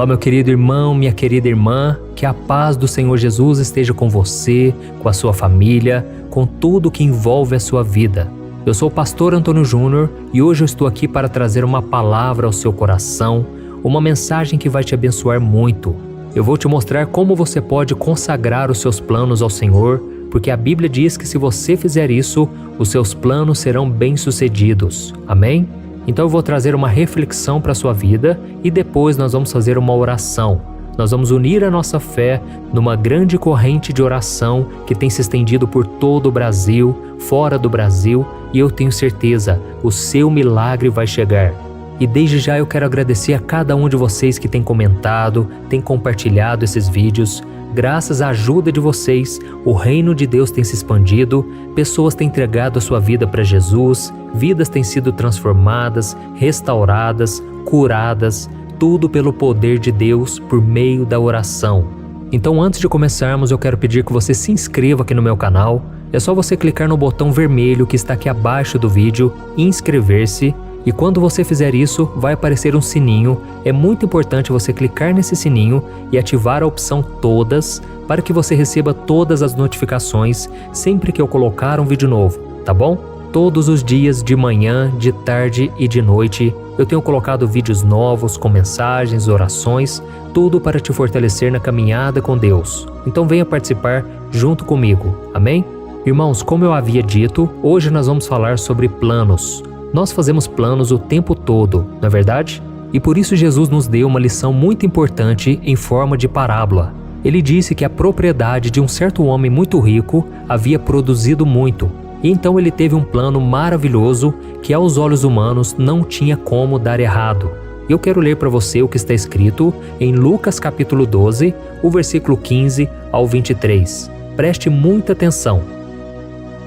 Olá, meu querido irmão, minha querida irmã, que a paz do Senhor Jesus esteja com você, com a sua família, com tudo que envolve a sua vida. Eu sou o pastor Antônio Júnior e hoje eu estou aqui para trazer uma palavra ao seu coração, uma mensagem que vai te abençoar muito. Eu vou te mostrar como você pode consagrar os seus planos ao Senhor, porque a Bíblia diz que se você fizer isso, os seus planos serão bem-sucedidos. Amém? Então eu vou trazer uma reflexão para a sua vida e depois nós vamos fazer uma oração. Nós vamos unir a nossa fé numa grande corrente de oração que tem se estendido por todo o Brasil, fora do Brasil, e eu tenho certeza, o seu milagre vai chegar. E desde já eu quero agradecer a cada um de vocês que tem comentado, tem compartilhado esses vídeos. Graças à ajuda de vocês, o reino de Deus tem se expandido, pessoas têm entregado a sua vida para Jesus, vidas têm sido transformadas, restauradas, curadas, tudo pelo poder de Deus por meio da oração. Então, antes de começarmos, eu quero pedir que você se inscreva aqui no meu canal. É só você clicar no botão vermelho que está aqui abaixo do vídeo, inscrever-se. E quando você fizer isso, vai aparecer um sininho. É muito importante você clicar nesse sininho e ativar a opção Todas para que você receba todas as notificações sempre que eu colocar um vídeo novo, tá bom? Todos os dias, de manhã, de tarde e de noite, eu tenho colocado vídeos novos com mensagens, orações, tudo para te fortalecer na caminhada com Deus. Então venha participar junto comigo, amém? Irmãos, como eu havia dito, hoje nós vamos falar sobre planos. Nós fazemos planos o tempo todo, não é verdade? E por isso Jesus nos deu uma lição muito importante em forma de parábola. Ele disse que a propriedade de um certo homem muito rico havia produzido muito. E então ele teve um plano maravilhoso que aos olhos humanos não tinha como dar errado. Eu quero ler para você o que está escrito em Lucas capítulo 12, o versículo 15 ao 23. Preste muita atenção.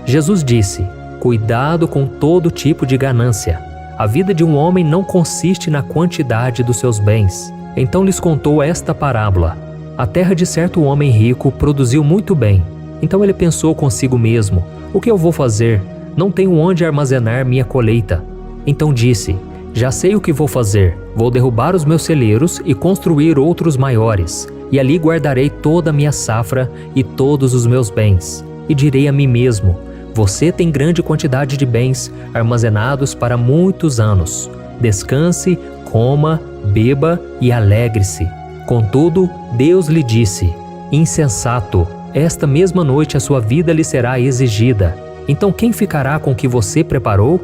Jesus disse: cuidado com todo tipo de ganância. A vida de um homem não consiste na quantidade dos seus bens. Então lhes contou esta parábola. A terra de certo homem rico produziu muito bem. Então ele pensou consigo mesmo: o que eu vou fazer? Não tenho onde armazenar minha colheita. Então disse: já sei o que vou fazer. Vou derrubar os meus celeiros e construir outros maiores. E ali guardarei toda a minha safra e todos os meus bens. E direi a mim mesmo: você tem grande quantidade de bens armazenados para muitos anos. Descanse, coma, beba e alegre-se. Contudo, Deus lhe disse: insensato, esta mesma noite a sua vida lhe será exigida. Então quem ficará com o que você preparou?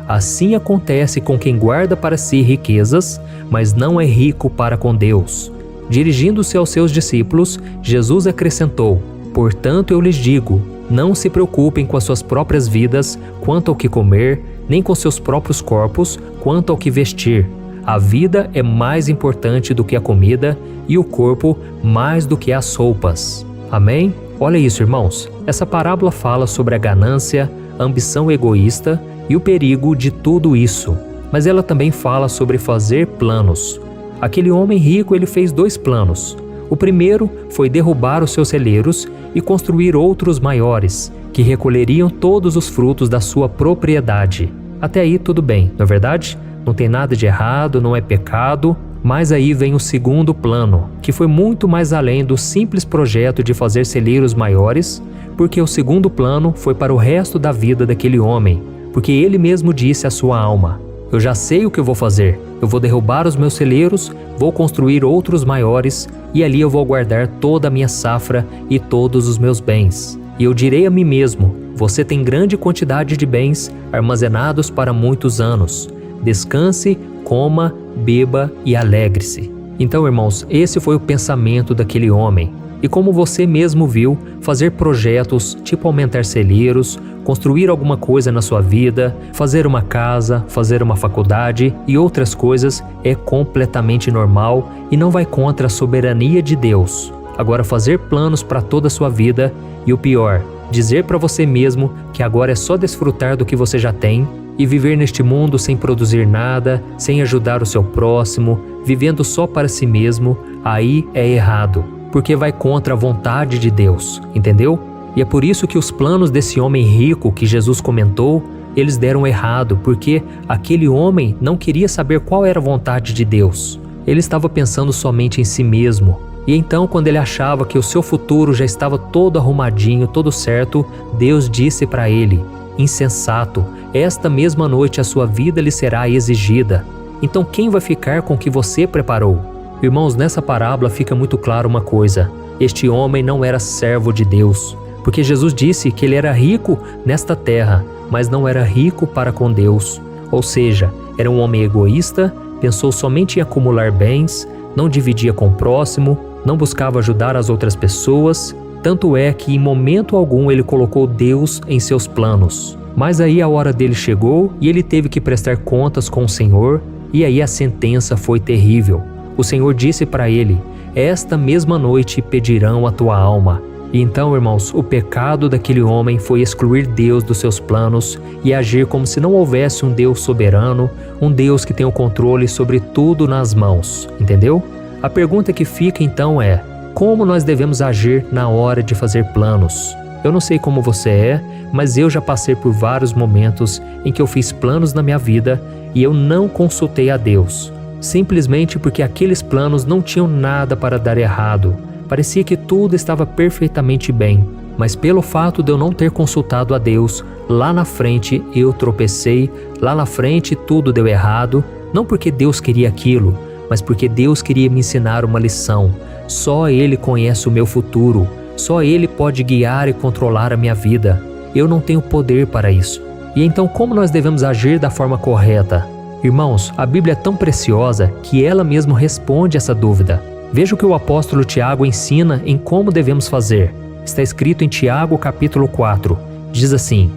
Assim acontece com quem guarda para si riquezas, mas não é rico para com Deus. Dirigindo-se aos seus discípulos, Jesus acrescentou: portanto eu lhes digo, não se preocupem com as suas próprias vidas quanto ao que comer, nem com seus próprios corpos quanto ao que vestir. A vida é mais importante do que a comida e o corpo mais do que as roupas. Amém? Olha isso, irmãos. Essa parábola fala sobre a ganância, a ambição egoísta e o perigo de tudo isso. Mas ela também fala sobre fazer planos. Aquele homem rico, ele fez 2 planos. O primeiro foi derrubar os seus celeiros e construir outros maiores, que recolheriam todos os frutos da sua propriedade. Até aí tudo bem, não é verdade? Não tem nada de errado, não é pecado. Mas aí vem o segundo plano, que foi muito mais além do simples projeto de fazer celeiros maiores, porque o segundo plano foi para o resto da vida daquele homem, porque ele mesmo disse à sua alma: eu já sei o que eu vou fazer. Eu vou derrubar os meus celeiros, vou construir outros maiores, e ali eu vou guardar toda a minha safra e todos os meus bens. E eu direi a mim mesmo: você tem grande quantidade de bens armazenados para muitos anos. Descanse, coma, beba e alegre-se. Então, irmãos, esse foi o pensamento daquele homem. E como você mesmo viu, fazer projetos, tipo aumentar celeiros, construir alguma coisa na sua vida, fazer uma casa, fazer uma faculdade e outras coisas é completamente normal e não vai contra a soberania de Deus. Agora, fazer planos para toda a sua vida e o pior, dizer para você mesmo que agora é só desfrutar do que você já tem e viver neste mundo sem produzir nada, sem ajudar o seu próximo, vivendo só para si mesmo, aí é errado, porque vai contra a vontade de Deus, entendeu? E é por isso que os planos desse homem rico que Jesus comentou, eles deram errado, porque aquele homem não queria saber qual era a vontade de Deus. Ele estava pensando somente em si mesmo. E então, quando ele achava que o seu futuro já estava todo arrumadinho, todo certo, Deus disse para ele: insensato, esta mesma noite a sua vida lhe será exigida. Então quem vai ficar com o que você preparou? Irmãos, nessa parábola fica muito claro uma coisa: este homem não era servo de Deus, porque Jesus disse que ele era rico nesta terra, mas não era rico para com Deus. Ou seja, era um homem egoísta, pensou somente em acumular bens, não dividia com o próximo, não buscava ajudar as outras pessoas, tanto é que em momento algum ele colocou Deus em seus planos. Mas aí a hora dele chegou e ele teve que prestar contas com o Senhor, e aí a sentença foi terrível. O Senhor disse para ele: esta mesma noite pedirão a tua alma. E então, irmãos, o pecado daquele homem foi excluir Deus dos seus planos e agir como se não houvesse um Deus soberano, um Deus que tem o controle sobre tudo nas mãos, entendeu? A pergunta que fica então é: como nós devemos agir na hora de fazer planos? Eu não sei como você é, mas eu já passei por vários momentos em que eu fiz planos na minha vida e eu não consultei a Deus, simplesmente porque aqueles planos não tinham nada para dar errado. Parecia que tudo estava perfeitamente bem, mas pelo fato de eu não ter consultado a Deus, lá na frente eu tropecei, lá na frente tudo deu errado, não porque Deus queria aquilo, mas porque Deus queria me ensinar uma lição. Só Ele conhece o meu futuro, só Ele pode guiar e controlar a minha vida. Eu não tenho poder para isso. E então como nós devemos agir da forma correta? Irmãos, a Bíblia é tão preciosa que ela mesma responde essa dúvida. Veja o que o apóstolo Tiago ensina em como devemos fazer. Está escrito em Tiago capítulo 4. Diz assim: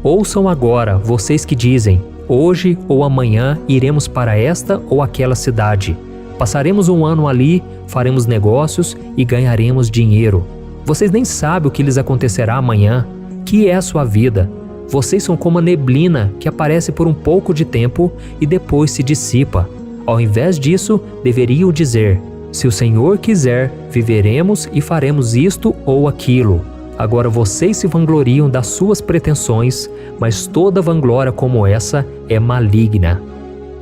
ouçam agora, vocês que dizem: hoje ou amanhã iremos para esta ou aquela cidade. Passaremos um ano ali, faremos negócios e ganharemos dinheiro. Vocês nem sabem o que lhes acontecerá amanhã. Que é a sua vida? Vocês são como a neblina que aparece por um pouco de tempo e depois se dissipa. Ao invés disso, deveriam dizer: se o Senhor quiser, viveremos e faremos isto ou aquilo. Agora vocês se vangloriam das suas pretensões, mas toda vanglória como essa é maligna.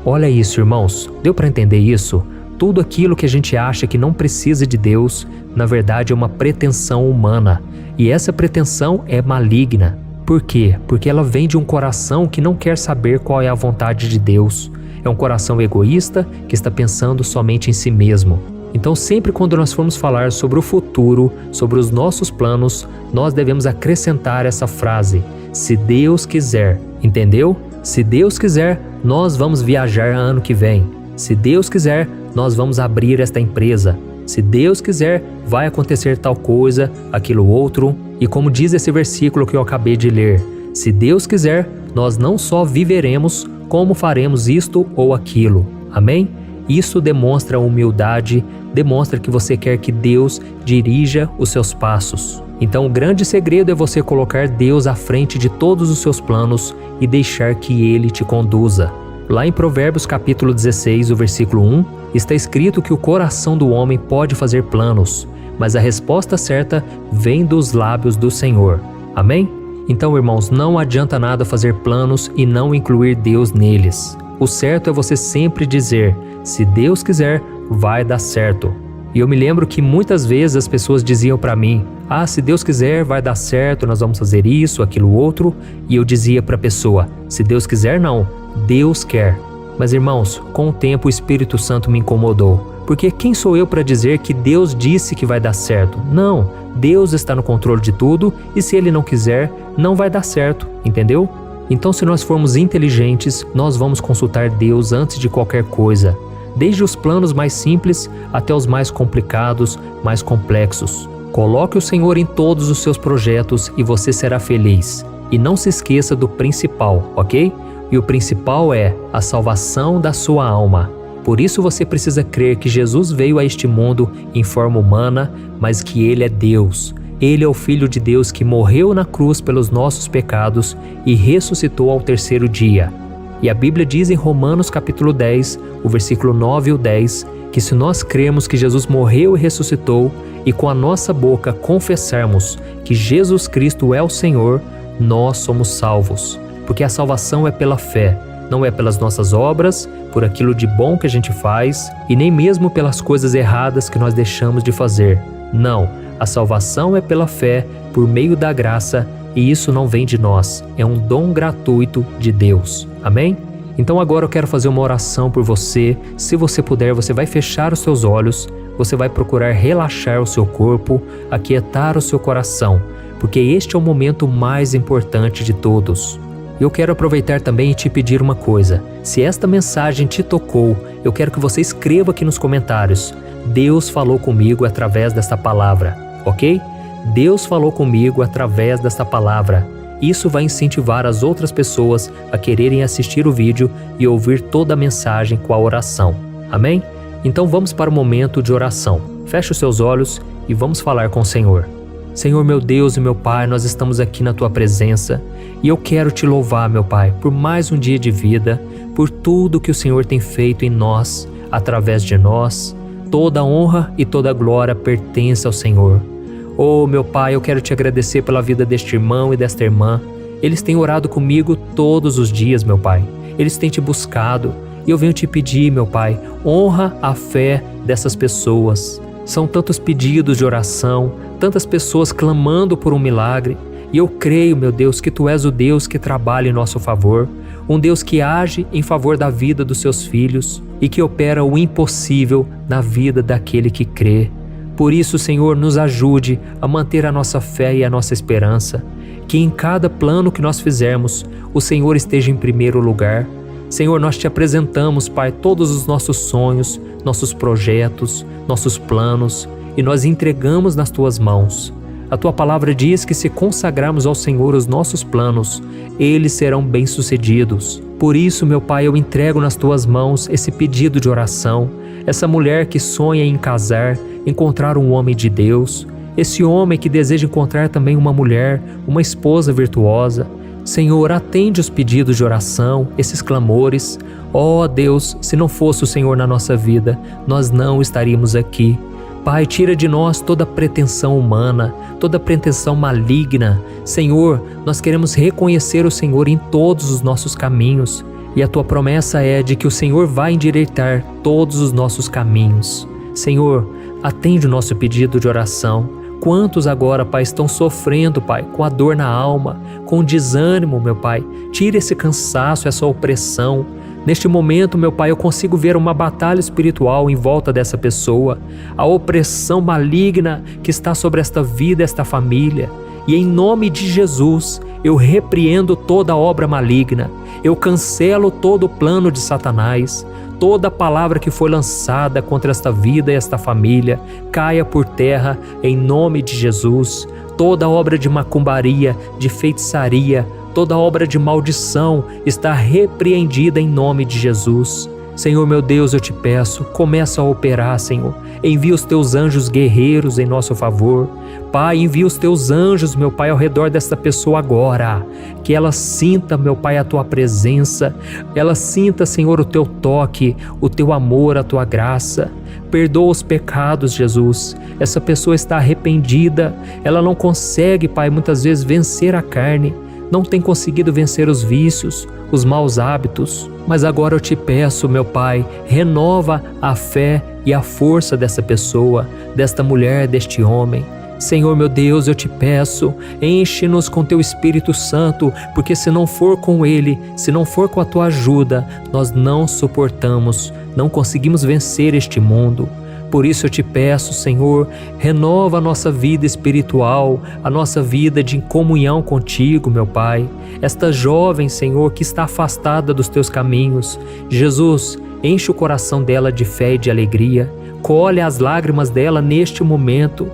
Olha isso, irmãos, deu para entender isso? Tudo aquilo que a gente acha que não precisa de Deus, na verdade é uma pretensão humana. E essa pretensão é maligna. Por quê? Porque ela vem de um coração que não quer saber qual é a vontade de Deus. É um coração egoísta que está pensando somente em si mesmo. Então sempre quando nós formos falar sobre o futuro, sobre os nossos planos, nós devemos acrescentar essa frase: se Deus quiser, entendeu? Se Deus quiser, nós vamos viajar ano que vem. Se Deus quiser, nós vamos abrir esta empresa. Se Deus quiser, vai acontecer tal coisa, aquilo outro. E como diz esse versículo que eu acabei de ler, se Deus quiser, nós não só viveremos, como faremos isto ou aquilo. Amém? Isso demonstra humildade, demonstra que você quer que Deus dirija os seus passos. Então o grande segredo é você colocar Deus à frente de todos os seus planos e deixar que Ele te conduza. Lá em Provérbios capítulo 16, o versículo 1, está escrito que o coração do homem pode fazer planos, mas a resposta certa vem dos lábios do Senhor. Amém? Então, irmãos, não adianta nada fazer planos e não incluir Deus neles. O certo é você sempre dizer: se Deus quiser, vai dar certo. E eu me lembro que muitas vezes as pessoas diziam para mim: ah, se Deus quiser, vai dar certo, nós vamos fazer isso, aquilo, outro. E eu dizia para a pessoa: se Deus quiser, não, Deus quer. Mas, irmãos, com o tempo o Espírito Santo me incomodou. Porque quem sou eu para dizer que Deus disse que vai dar certo? Não, Deus está no controle de tudo e se Ele não quiser, não vai dar certo, entendeu? Então, se nós formos inteligentes, nós vamos consultar Deus antes de qualquer coisa, desde os planos mais simples até os mais complicados, mais complexos. Coloque o Senhor em todos os seus projetos e você será feliz. E não se esqueça do principal, ok? E o principal é a salvação da sua alma. Por isso você precisa crer que Jesus veio a este mundo em forma humana, mas que Ele é Deus. Ele é o Filho de Deus que morreu na cruz pelos nossos pecados e ressuscitou ao terceiro dia. E a Bíblia diz em Romanos capítulo 10, o versículo 9 e o 10, que se nós cremos que Jesus morreu e ressuscitou e com a nossa boca confessarmos que Jesus Cristo é o Senhor, nós somos salvos. Porque a salvação é pela fé. Não é pelas nossas obras, por aquilo de bom que a gente faz e nem mesmo pelas coisas erradas que nós deixamos de fazer. Não, a salvação é pela fé, por meio da graça, e isso não vem de nós, é um dom gratuito de Deus. Amém? Então agora eu quero fazer uma oração por você. Se você puder, você vai fechar os seus olhos, você vai procurar relaxar o seu corpo, aquietar o seu coração, porque este é o momento mais importante de todos. Eu quero aproveitar também e te pedir uma coisa. Se esta mensagem te tocou, eu quero que você escreva aqui nos comentários: Deus falou comigo através desta palavra, ok? Deus falou comigo através desta palavra. Isso vai incentivar as outras pessoas a quererem assistir o vídeo e ouvir toda a mensagem com a oração. Amém? Então vamos para o momento de oração. Feche os seus olhos e vamos falar com o Senhor. Senhor, meu Deus e meu Pai, nós estamos aqui na Tua presença e eu quero Te louvar, meu Pai, por mais um dia de vida, por tudo que o Senhor tem feito em nós, através de nós. Toda a honra e toda a glória pertence ao Senhor. Oh, meu Pai, eu quero Te agradecer pela vida deste irmão e desta irmã. Eles têm orado comigo todos os dias, meu Pai. Eles têm Te buscado e eu venho Te pedir, meu Pai, honra a fé dessas pessoas. São tantos pedidos de oração, tantas pessoas clamando por um milagre. E eu creio, meu Deus, que Tu és o Deus que trabalha em nosso favor, um Deus que age em favor da vida dos Seus filhos e que opera o impossível na vida daquele que crê. Por isso, Senhor, nos ajude a manter a nossa fé e a nossa esperança, que em cada plano que nós fizermos, o Senhor esteja em primeiro lugar. Senhor, nós Te apresentamos, Pai, todos os nossos sonhos, nossos projetos, nossos planos, e nós entregamos nas Tuas mãos. A Tua palavra diz que se consagrarmos ao Senhor os nossos planos, eles serão bem-sucedidos. Por isso, meu Pai, eu entrego nas Tuas mãos esse pedido de oração, essa mulher que sonha em casar, encontrar um homem de Deus, esse homem que deseja encontrar também uma mulher, uma esposa virtuosa. Senhor, atende os pedidos de oração, esses clamores. Ó Deus, se não fosse o Senhor na nossa vida, nós não estaríamos aqui. Pai, tira de nós toda pretensão humana, toda pretensão maligna. Senhor, nós queremos reconhecer o Senhor em todos os nossos caminhos. E a Tua promessa é de que o Senhor vai endireitar todos os nossos caminhos. Senhor, atende o nosso pedido de oração. Quantos agora, Pai, estão sofrendo, Pai, com a dor na alma, com o desânimo, meu Pai. Tira esse cansaço, essa opressão. Neste momento, meu Pai, eu consigo ver uma batalha espiritual em volta dessa pessoa, a opressão maligna que está sobre esta vida, esta família. E em nome de Jesus, eu repreendo toda obra maligna, eu cancelo todo o plano de Satanás, toda palavra que foi lançada contra esta vida e esta família, caia por terra em nome de Jesus. Toda obra de macumbaria, de feitiçaria, toda obra de maldição está repreendida em nome de Jesus. Senhor meu Deus, eu Te peço, começa a operar, Senhor. Envia os Teus anjos guerreiros em nosso favor. Pai, envia os Teus anjos, meu Pai, ao redor desta pessoa agora. Que ela sinta, meu Pai, a Tua presença. Ela sinta, Senhor, o Teu toque, o Teu amor, a Tua graça. Perdoa os pecados, Jesus. Essa pessoa está arrependida. Ela não consegue, Pai, muitas vezes vencer a carne. Não tem conseguido vencer os vícios, os maus hábitos. Mas agora eu Te peço, meu Pai, renova a fé e a força dessa pessoa, desta mulher, deste homem. Senhor meu Deus, eu Te peço, enche-nos com Teu Espírito Santo, porque se não for com Ele, se não for com a Tua ajuda, nós não suportamos, não conseguimos vencer este mundo. Por isso eu Te peço, Senhor, renova a nossa vida espiritual, a nossa vida de comunhão contigo, meu Pai. Esta jovem, Senhor, que está afastada dos Teus caminhos, Jesus, enche o coração dela de fé e de alegria, colhe as lágrimas dela neste momento.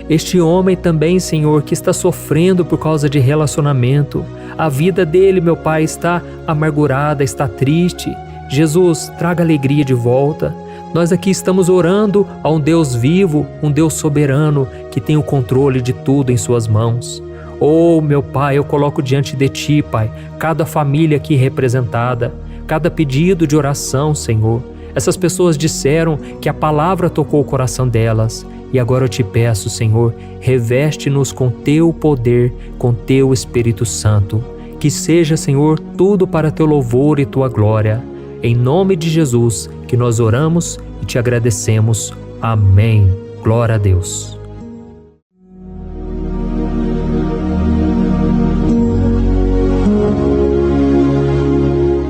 Este homem também, Senhor, que está sofrendo por causa de relacionamento, a vida dele, meu Pai, está amargurada, está triste. Jesus, traga alegria de volta. Nós aqui estamos orando a um Deus vivo, um Deus soberano, que tem o controle de tudo em suas mãos. Oh, meu Pai, eu coloco diante de Ti, Pai, cada família aqui representada, cada pedido de oração, Senhor. Essas pessoas disseram que a palavra tocou o coração delas. E agora eu Te peço, Senhor, reveste-nos com Teu poder, com Teu Espírito Santo. Que seja, Senhor, tudo para teu louvor e tua glória. Em nome de Jesus que nós oramos e te agradecemos. Amém. Glória a Deus.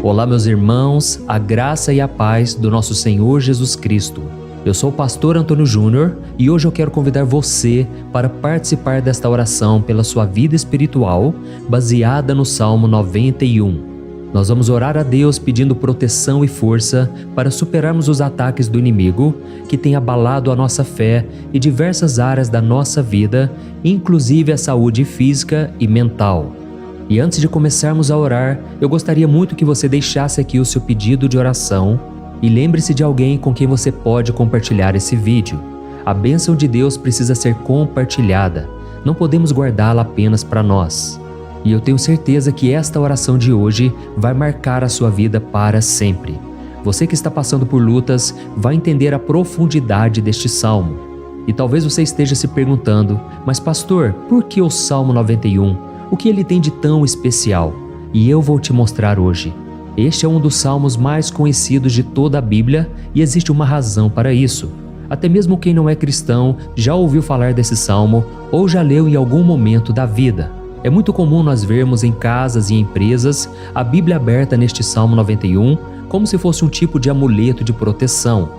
Olá, meus irmãos, a graça e a paz do nosso Senhor Jesus Cristo. Eu sou o pastor Antônio Júnior e hoje eu quero convidar você para participar desta oração pela sua vida espiritual, baseada no Salmo 91. Nós vamos orar a Deus pedindo proteção e força para superarmos os ataques do inimigo que tem abalado a nossa fé e diversas áreas da nossa vida, inclusive a saúde física e mental. E antes de começarmos a orar, eu gostaria muito que você deixasse aqui o seu pedido de oração e lembre-se de alguém com quem você pode compartilhar esse vídeo. A bênção de Deus precisa ser compartilhada, não podemos guardá-la apenas para nós. E eu tenho certeza que esta oração de hoje vai marcar a sua vida para sempre. Você que está passando por lutas vai entender a profundidade deste salmo. E talvez você esteja se perguntando, mas pastor, por que o Salmo 91? O que ele tem de tão especial? E eu vou te mostrar hoje. Este é um dos salmos mais conhecidos de toda a Bíblia e existe uma razão para isso. Até mesmo quem não é cristão já ouviu falar desse salmo ou já leu em algum momento da vida. É muito comum nós vermos em casas e empresas a Bíblia aberta neste Salmo 91 como se fosse um tipo de amuleto de proteção.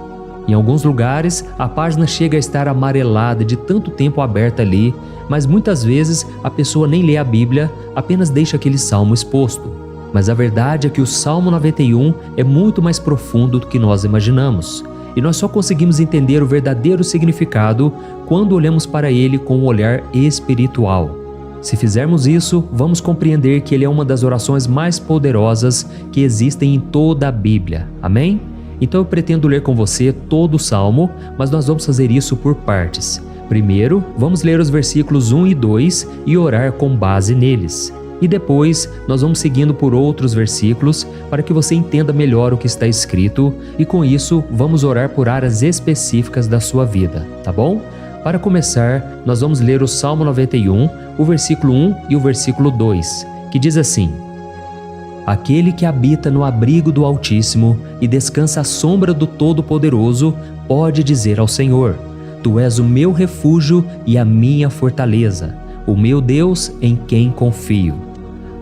Em alguns lugares, a página chega a estar amarelada de tanto tempo aberta ali, mas muitas vezes a pessoa nem lê a Bíblia, apenas deixa aquele salmo exposto. Mas a verdade é que o Salmo 91 é muito mais profundo do que nós imaginamos. E nós só conseguimos entender o verdadeiro significado quando olhamos para ele com um olhar espiritual. Se fizermos isso, vamos compreender que ele é uma das orações mais poderosas que existem em toda a Bíblia. Amém? Então eu pretendo ler com você todo o Salmo, mas nós vamos fazer isso por partes. Primeiro, vamos ler os versículos 1 e 2 e orar com base neles. E depois, nós vamos seguindo por outros versículos para que você entenda melhor o que está escrito e com isso, vamos orar por áreas específicas da sua vida, tá bom? Para começar, nós vamos ler o Salmo 91, o versículo 1 e o versículo 2, que diz assim: Aquele que habita no abrigo do Altíssimo e descansa à sombra do Todo-Poderoso pode dizer ao Senhor: Tu és o meu refúgio e a minha fortaleza, o meu Deus em quem confio.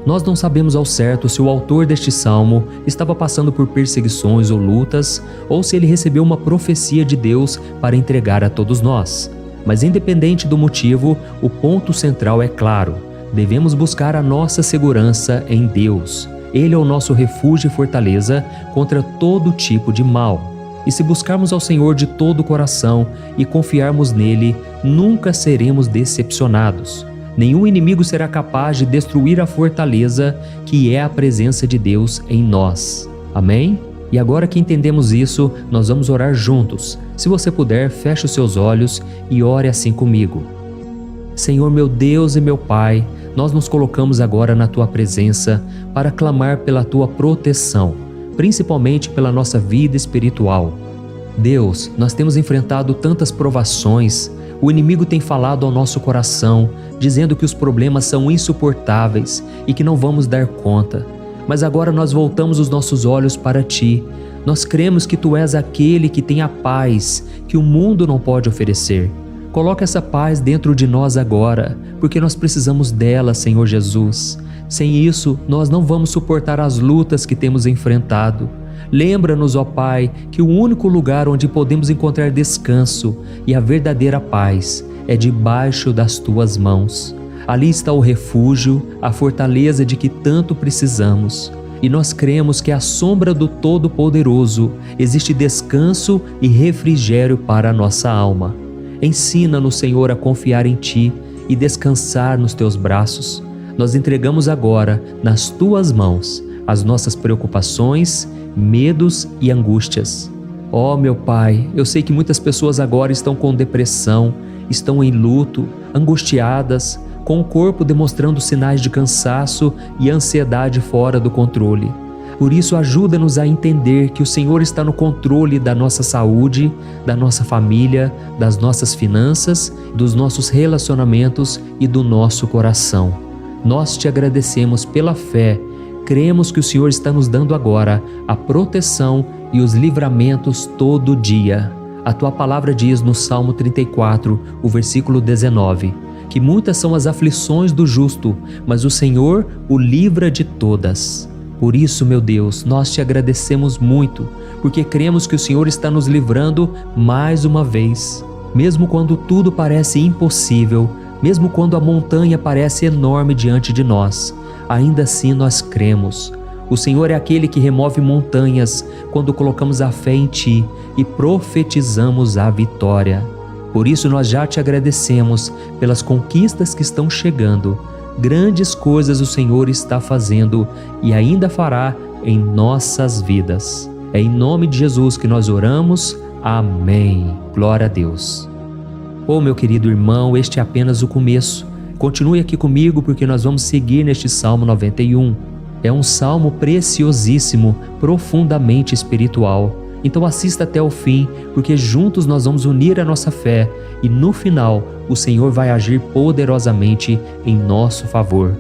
Nós não sabemos ao certo se o autor deste salmo estava passando por perseguições ou lutas, ou se ele recebeu uma profecia de Deus para entregar a todos nós. Mas independente do motivo, o ponto central é claro: devemos buscar a nossa segurança em Deus. Ele é o nosso refúgio e fortaleza contra todo tipo de mal. E se buscarmos ao Senhor de todo o coração e confiarmos nele, nunca seremos decepcionados. Nenhum inimigo será capaz de destruir a fortaleza que é a presença de Deus em nós. Amém? E agora que entendemos isso, nós vamos orar juntos. Se você puder, feche os seus olhos e ore assim comigo. Senhor meu Deus e meu Pai, nós nos colocamos agora na Tua presença para clamar pela Tua proteção, principalmente pela nossa vida espiritual. Deus, nós temos enfrentado tantas provações, o inimigo tem falado ao nosso coração, dizendo que os problemas são insuportáveis e que não vamos dar conta. Mas agora nós voltamos os nossos olhos para Ti. Nós cremos que Tu és aquele que tem a paz que o mundo não pode oferecer. Coloca essa paz dentro de nós agora, porque nós precisamos dela, Senhor Jesus. Sem isso, nós não vamos suportar as lutas que temos enfrentado. Lembra-nos, ó Pai, que o único lugar onde podemos encontrar descanso e a verdadeira paz é debaixo das Tuas mãos. Ali está o refúgio, a fortaleza de que tanto precisamos. E nós cremos que à sombra do Todo-Poderoso existe descanso e refrigério para a nossa alma. Ensina-nos, Senhor, a confiar em Ti e descansar nos Teus braços. Nós entregamos agora, nas Tuas mãos, as nossas preocupações, medos e angústias. Ó meu Pai, eu sei que muitas pessoas agora estão com depressão, estão em luto, angustiadas, com o corpo demonstrando sinais de cansaço e ansiedade fora do controle. Por isso, ajuda-nos a entender que o Senhor está no controle da nossa saúde, da nossa família, das nossas finanças, dos nossos relacionamentos e do nosso coração. Nós te agradecemos pela fé. Cremos que o Senhor está nos dando agora a proteção e os livramentos todo dia. A tua palavra diz no Salmo 34, o versículo 19, que muitas são as aflições do justo, mas o Senhor o livra de todas. Por isso, meu Deus, nós te agradecemos muito, porque cremos que o Senhor está nos livrando mais uma vez. Mesmo quando tudo parece impossível, mesmo quando a montanha parece enorme diante de nós, ainda assim nós cremos. O Senhor é aquele que remove montanhas quando colocamos a fé em Ti e profetizamos a vitória. Por isso nós já te agradecemos pelas conquistas que estão chegando. Grandes coisas o Senhor está fazendo e ainda fará em nossas vidas. É em nome de Jesus que nós oramos. Amém. Glória a Deus. Oh, meu querido irmão, este é apenas o começo. Continue aqui comigo porque nós vamos seguir neste Salmo 91. É um salmo preciosíssimo, profundamente espiritual. Então assista até o fim, porque juntos nós vamos unir a nossa fé e no final o Senhor vai agir poderosamente em nosso favor.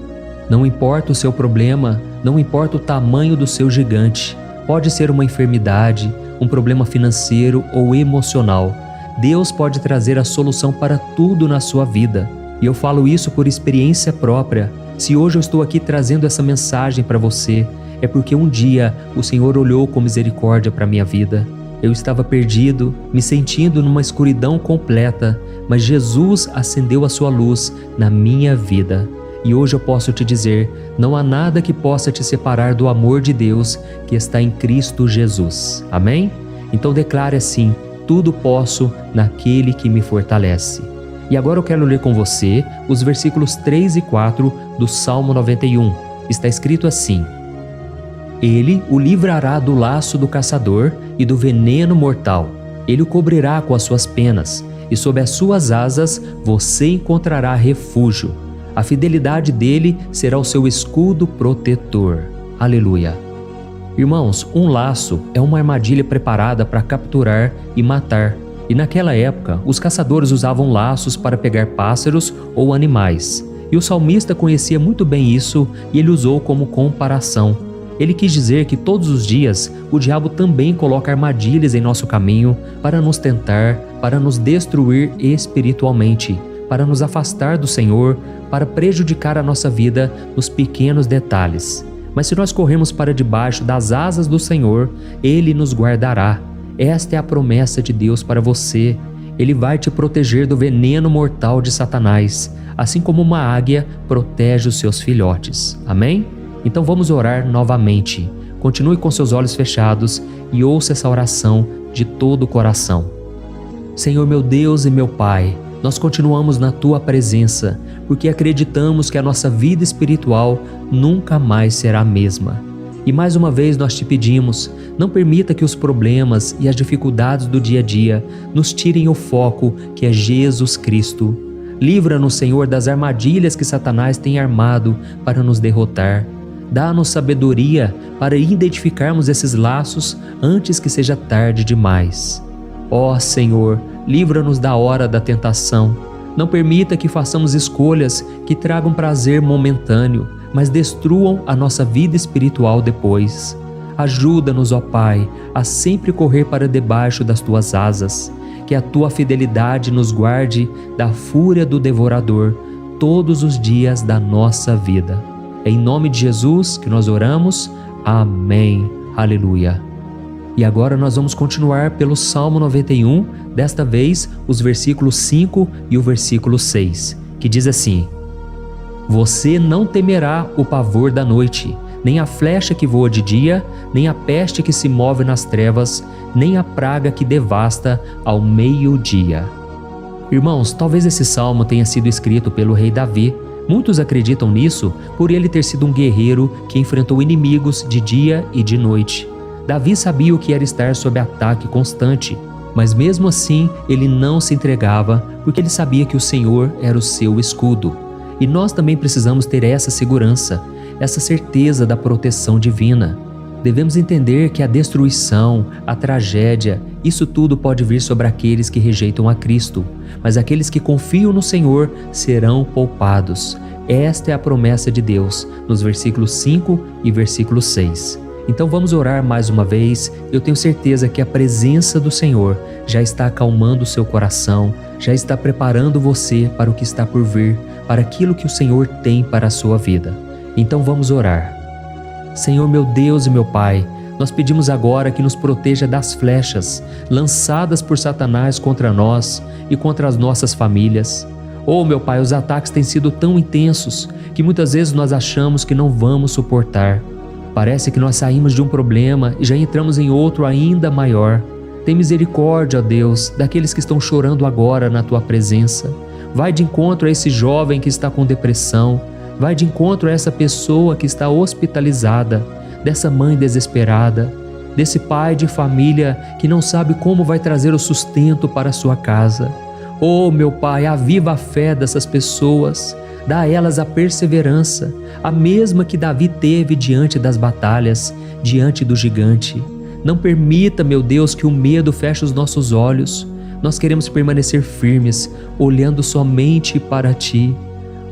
Não importa o seu problema, não importa o tamanho do seu gigante. Pode ser uma enfermidade, um problema financeiro ou emocional. Deus pode trazer a solução para tudo na sua vida. E eu falo isso por experiência própria. Se hoje eu estou aqui trazendo essa mensagem para você, é porque um dia o Senhor olhou com misericórdia para a minha vida. Eu estava perdido, me sentindo numa escuridão completa, mas Jesus acendeu a sua luz na minha vida. E hoje eu posso te dizer, não há nada que possa te separar do amor de Deus que está em Cristo Jesus. Amém? Então declare assim: tudo posso naquele que me fortalece. E agora eu quero ler com você os versículos 3 e 4 do Salmo 91. Está escrito assim: Ele o livrará do laço do caçador e do veneno mortal. Ele o cobrirá com as suas penas, e sob as suas asas você encontrará refúgio. A fidelidade dele será o seu escudo protetor. Aleluia. Irmãos, um laço é uma armadilha preparada para capturar e matar. E naquela época, os caçadores usavam laços para pegar pássaros ou animais. E o salmista conhecia muito bem isso e ele usou como comparação. Ele quis dizer que todos os dias o diabo também coloca armadilhas em nosso caminho para nos tentar, para nos destruir espiritualmente, para nos afastar do Senhor, para prejudicar a nossa vida nos pequenos detalhes. Mas se nós corrermos para debaixo das asas do Senhor, Ele nos guardará. Esta é a promessa de Deus para você. Ele vai te proteger do veneno mortal de Satanás, assim como uma águia protege os seus filhotes. Amém? Então vamos orar novamente. Continue com seus olhos fechados e ouça essa oração de todo o coração. Senhor meu Deus e meu Pai, nós continuamos na Tua presença, porque acreditamos que a nossa vida espiritual nunca mais será a mesma. E mais uma vez nós te pedimos, não permita que os problemas e as dificuldades do dia a dia nos tirem o foco que é Jesus Cristo. Livra-nos, Senhor, das armadilhas que Satanás tem armado para nos derrotar. Dá-nos sabedoria para identificarmos esses laços antes que seja tarde demais. Ó Senhor, livra-nos da hora da tentação. Não permita que façamos escolhas que tragam prazer momentâneo, mas destruam a nossa vida espiritual depois. Ajuda-nos, ó Pai, a sempre correr para debaixo das Tuas asas. Que a Tua fidelidade nos guarde da fúria do devorador todos os dias da nossa vida. É em nome de Jesus que nós oramos. Amém. Aleluia. E agora nós vamos continuar pelo Salmo 91, desta vez os versículos 5 e o versículo 6, que diz assim: Você não temerá o pavor da noite, nem a flecha que voa de dia, nem a peste que se move nas trevas, nem a praga que devasta ao meio-dia. Irmãos, talvez esse salmo tenha sido escrito pelo rei Davi. Muitos acreditam nisso por ele ter sido um guerreiro que enfrentou inimigos de dia e de noite. Davi sabia o que era estar sob ataque constante, mas mesmo assim ele não se entregava porque ele sabia que o Senhor era o seu escudo. E nós também precisamos ter essa segurança, essa certeza da proteção divina. Devemos entender que a destruição, a tragédia, isso tudo pode vir sobre aqueles que rejeitam a Cristo, mas aqueles que confiam no Senhor serão poupados. Esta é a promessa de Deus, nos versículos 5 e versículo 6. Então vamos orar mais uma vez. Eu tenho certeza que a presença do Senhor já está acalmando o seu coração, já está preparando você para o que está por vir, para aquilo que o Senhor tem para a sua vida. Então vamos orar. Senhor meu Deus e meu Pai, nós pedimos agora que nos proteja das flechas lançadas por Satanás contra nós e contra as nossas famílias. Oh meu Pai, os ataques têm sido tão intensos que muitas vezes nós achamos que não vamos suportar. Parece que nós saímos de um problema e já entramos em outro ainda maior. Tem misericórdia, ó Deus, daqueles que estão chorando agora na Tua presença. Vai de encontro a esse jovem que está com depressão. Vai de encontro a essa pessoa que está hospitalizada, dessa mãe desesperada, desse pai de família que não sabe como vai trazer o sustento para a sua casa. Oh, meu Pai, aviva a fé dessas pessoas, dá a elas a perseverança, a mesma que Davi teve diante das batalhas, diante do gigante. Não permita, meu Deus, que o medo feche os nossos olhos. Nós queremos permanecer firmes, olhando somente para Ti.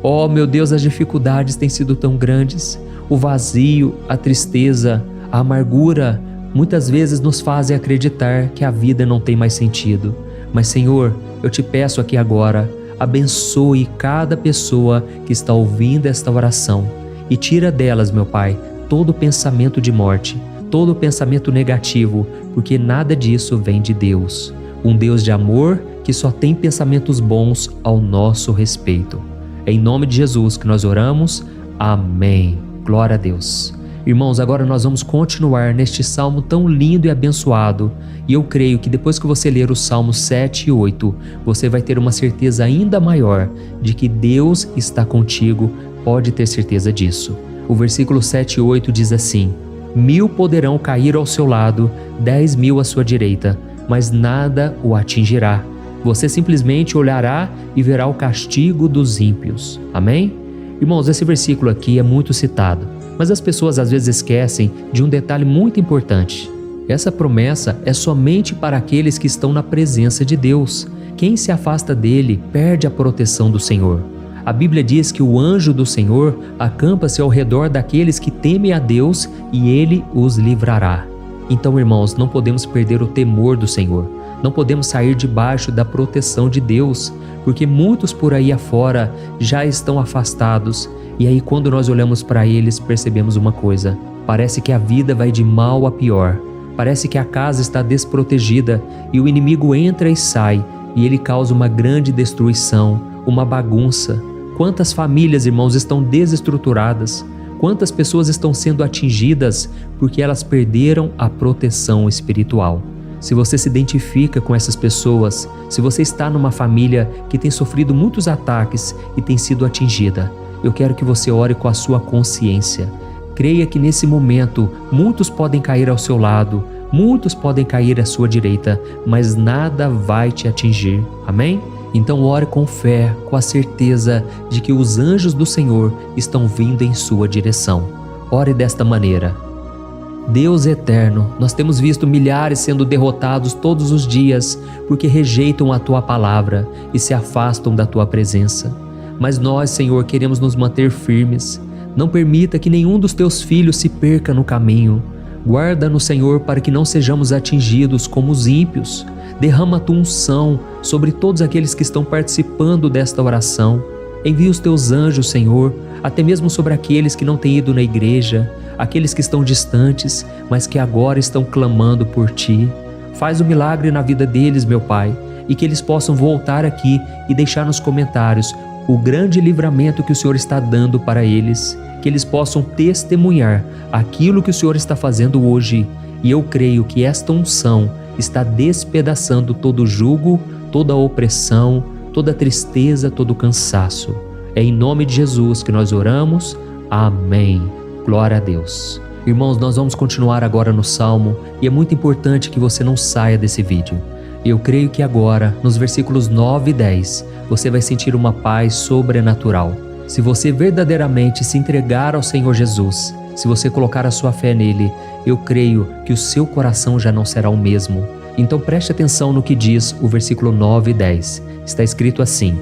Oh, meu Deus, as dificuldades têm sido tão grandes. O vazio, a tristeza, a amargura, muitas vezes nos fazem acreditar que a vida não tem mais sentido. Mas, Senhor, eu te peço aqui agora, abençoe cada pessoa que está ouvindo esta oração e tira delas, meu Pai, todo pensamento de morte, todo pensamento negativo, porque nada disso vem de Deus. Um Deus de amor que só tem pensamentos bons ao nosso respeito. É em nome de Jesus que nós oramos. Amém. Glória a Deus. Irmãos, agora nós vamos continuar neste salmo tão lindo e abençoado. E eu creio que depois que você ler os salmos 7 e 8, você vai ter uma certeza ainda maior de que Deus está contigo. Pode ter certeza disso. O versículo 7 e 8 diz assim: 1000 poderão cair ao seu lado, 10.000 à sua direita, mas nada o atingirá. Você simplesmente olhará e verá o castigo dos ímpios. Amém? Irmãos, esse versículo aqui é muito citado, mas as pessoas às vezes esquecem de um detalhe muito importante. Essa promessa é somente para aqueles que estão na presença de Deus. Quem se afasta dele perde a proteção do Senhor. A Bíblia diz que o anjo do Senhor acampa-se ao redor daqueles que temem a Deus e ele os livrará. Então, irmãos, não podemos perder o temor do Senhor. Não podemos sair debaixo da proteção de Deus, porque muitos por aí afora já estão afastados. E aí quando nós olhamos para eles, percebemos uma coisa: parece que a vida vai de mal a pior. Parece que a casa está desprotegida e o inimigo entra e sai e ele causa uma grande destruição, uma bagunça. Quantas famílias, irmãos, estão desestruturadas? Quantas pessoas estão sendo atingidas porque elas perderam a proteção espiritual? Se você se identifica com essas pessoas, se você está numa família que tem sofrido muitos ataques e tem sido atingida, eu quero que você ore com a sua consciência. Creia que nesse momento muitos podem cair ao seu lado, muitos podem cair à sua direita, mas nada vai te atingir. Amém? Então ore com fé, com a certeza de que os anjos do Senhor estão vindo em sua direção. Ore desta maneira: Deus eterno, nós temos visto milhares sendo derrotados todos os dias porque rejeitam a Tua palavra e se afastam da Tua presença. Mas nós, Senhor, queremos nos manter firmes. Não permita que nenhum dos Teus filhos se perca no caminho. Guarda-nos, Senhor, para que não sejamos atingidos como os ímpios. Derrama a Tua unção sobre todos aqueles que estão participando desta oração. Envia os Teus anjos, Senhor, até mesmo sobre aqueles que não têm ido na igreja, aqueles que estão distantes, mas que agora estão clamando por Ti. Faz um milagre na vida deles, meu Pai, e que eles possam voltar aqui e deixar nos comentários o grande livramento que o Senhor está dando para eles, que eles possam testemunhar aquilo que o Senhor está fazendo hoje. E eu creio que esta unção está despedaçando todo jugo, toda opressão, toda tristeza, todo cansaço. É em nome de Jesus que nós oramos. Amém. Glória a Deus. Irmãos, nós vamos continuar agora no Salmo e é muito importante que você não saia desse vídeo. Eu creio que agora, nos versículos 9 e 10, você vai sentir uma paz sobrenatural. Se você verdadeiramente se entregar ao Senhor Jesus, se você colocar a sua fé nele, eu creio que o seu coração já não será o mesmo. Então preste atenção no que diz o versículo 9 e 10. Está escrito assim: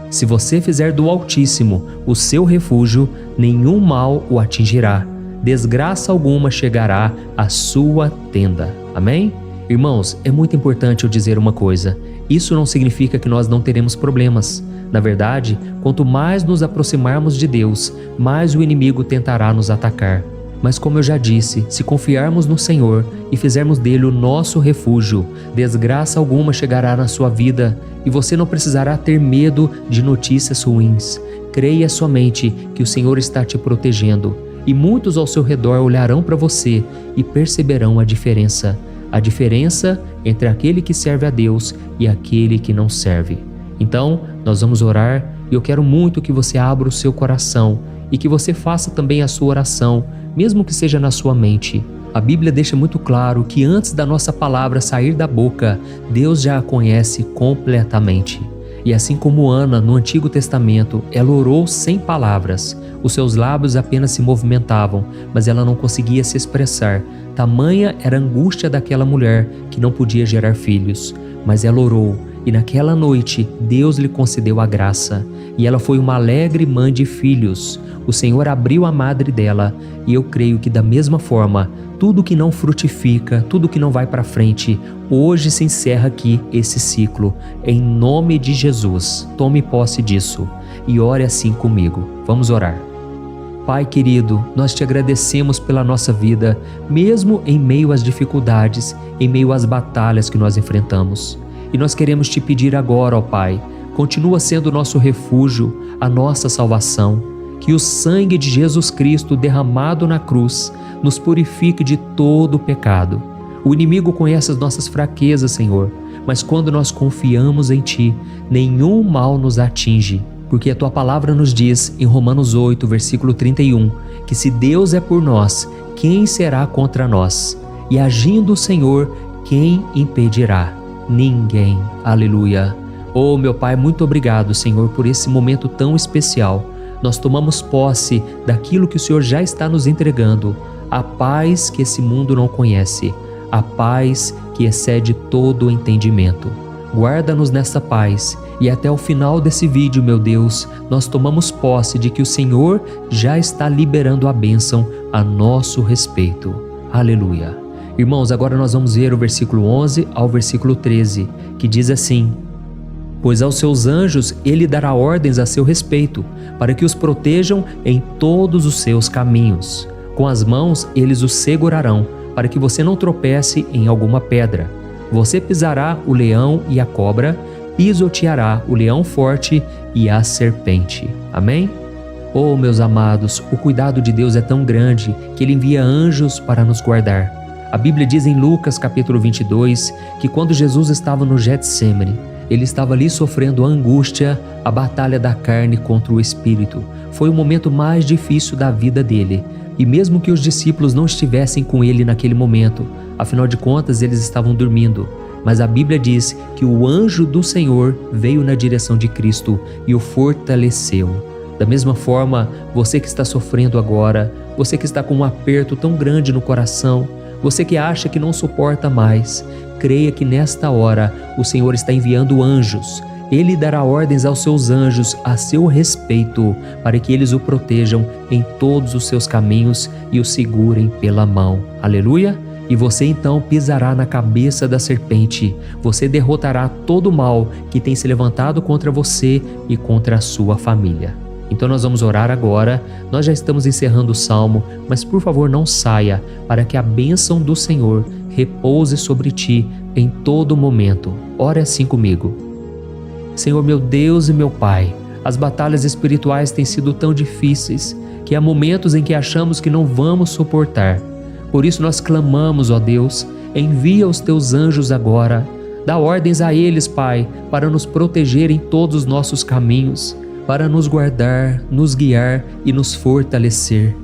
Se você fizer do Altíssimo o seu refúgio, nenhum mal o atingirá. Desgraça alguma chegará à sua tenda. Amém? Irmãos, é muito importante eu dizer uma coisa. Isso não significa que nós não teremos problemas. Na verdade, quanto mais nos aproximarmos de Deus, mais o inimigo tentará nos atacar. Mas como eu já disse, se confiarmos no Senhor e fizermos dele o nosso refúgio, desgraça alguma chegará na sua vida e você não precisará ter medo de notícias ruins. Creia somente que o Senhor está te protegendo e muitos ao seu redor olharão para você e perceberão a diferença entre aquele que serve a Deus e aquele que não serve. Então, nós vamos orar e eu quero muito que você abra o seu coração e que você faça também a sua oração, mesmo que seja na sua mente. A Bíblia deixa muito claro que antes da nossa palavra sair da boca, Deus já a conhece completamente. E assim como Ana, no Antigo Testamento, ela orou sem palavras. Os seus lábios apenas se movimentavam, mas ela não conseguia se expressar. Tamanha era a angústia daquela mulher que não podia gerar filhos. Mas ela orou, e naquela noite Deus lhe concedeu a graça. E ela foi uma alegre mãe de filhos. O Senhor abriu a madre dela, e eu creio que da mesma forma, tudo que não frutifica, tudo que não vai para frente, hoje se encerra aqui esse ciclo. Em nome de Jesus, tome posse disso e ore assim comigo. Vamos orar. Pai querido, nós te agradecemos pela nossa vida, mesmo em meio às dificuldades, em meio às batalhas que nós enfrentamos. E nós queremos te pedir agora, ó Pai, continua sendo o nosso refúgio, a nossa salvação. Que o sangue de Jesus Cristo derramado na cruz nos purifique de todo o pecado. O inimigo conhece as nossas fraquezas, Senhor, mas quando nós confiamos em Ti, nenhum mal nos atinge, porque a Tua palavra nos diz em Romanos 8, versículo 31, que se Deus é por nós, quem será contra nós? E agindo o Senhor, quem impedirá? Ninguém. Aleluia. Oh, meu Pai, muito obrigado, Senhor, por esse momento tão especial. Nós tomamos posse daquilo que o Senhor já está nos entregando, a paz que esse mundo não conhece, a paz que excede todo o entendimento. Guarda-nos nessa paz e até o final desse vídeo, meu Deus, nós tomamos posse de que o Senhor já está liberando a bênção a nosso respeito. Aleluia. Irmãos, agora nós vamos ver o versículo 11 ao versículo 13, que diz assim: Pois aos seus anjos ele dará ordens a seu respeito, para que os protejam em todos os seus caminhos. Com as mãos eles os segurarão, para que você não tropece em alguma pedra. Você pisará o leão e a cobra, pisoteará o leão forte e a serpente. Amém? Oh, meus amados, o cuidado de Deus é tão grande que Ele envia anjos para nos guardar. A Bíblia diz em Lucas capítulo 22 que quando Jesus estava no Getsêmani, Ele estava ali sofrendo a angústia, a batalha da carne contra o espírito. Foi o momento mais difícil da vida dele. E mesmo que os discípulos não estivessem com ele naquele momento, afinal de contas eles estavam dormindo. Mas a Bíblia diz que o anjo do Senhor veio na direção de Cristo e o fortaleceu. Da mesma forma, você que está sofrendo agora, você que está com um aperto tão grande no coração, você que acha que não suporta mais, creia que nesta hora o Senhor está enviando anjos. Ele dará ordens aos seus anjos a seu respeito, para que eles o protejam em todos os seus caminhos e o segurem pela mão. Aleluia! E você então pisará na cabeça da serpente. Você derrotará todo o mal que tem se levantado contra você e contra a sua família. Então nós vamos orar agora. Nós já estamos encerrando o salmo, mas por favor não saia, para que a bênção do Senhor repouse sobre ti em todo momento. Ore assim comigo. Senhor, meu Deus e meu Pai, as batalhas espirituais têm sido tão difíceis que há momentos em que achamos que não vamos suportar. Por isso nós clamamos, ó Deus, envia os teus anjos agora. Dá ordens a eles, Pai, para nos proteger em todos os nossos caminhos, para nos guardar, nos guiar e nos fortalecer.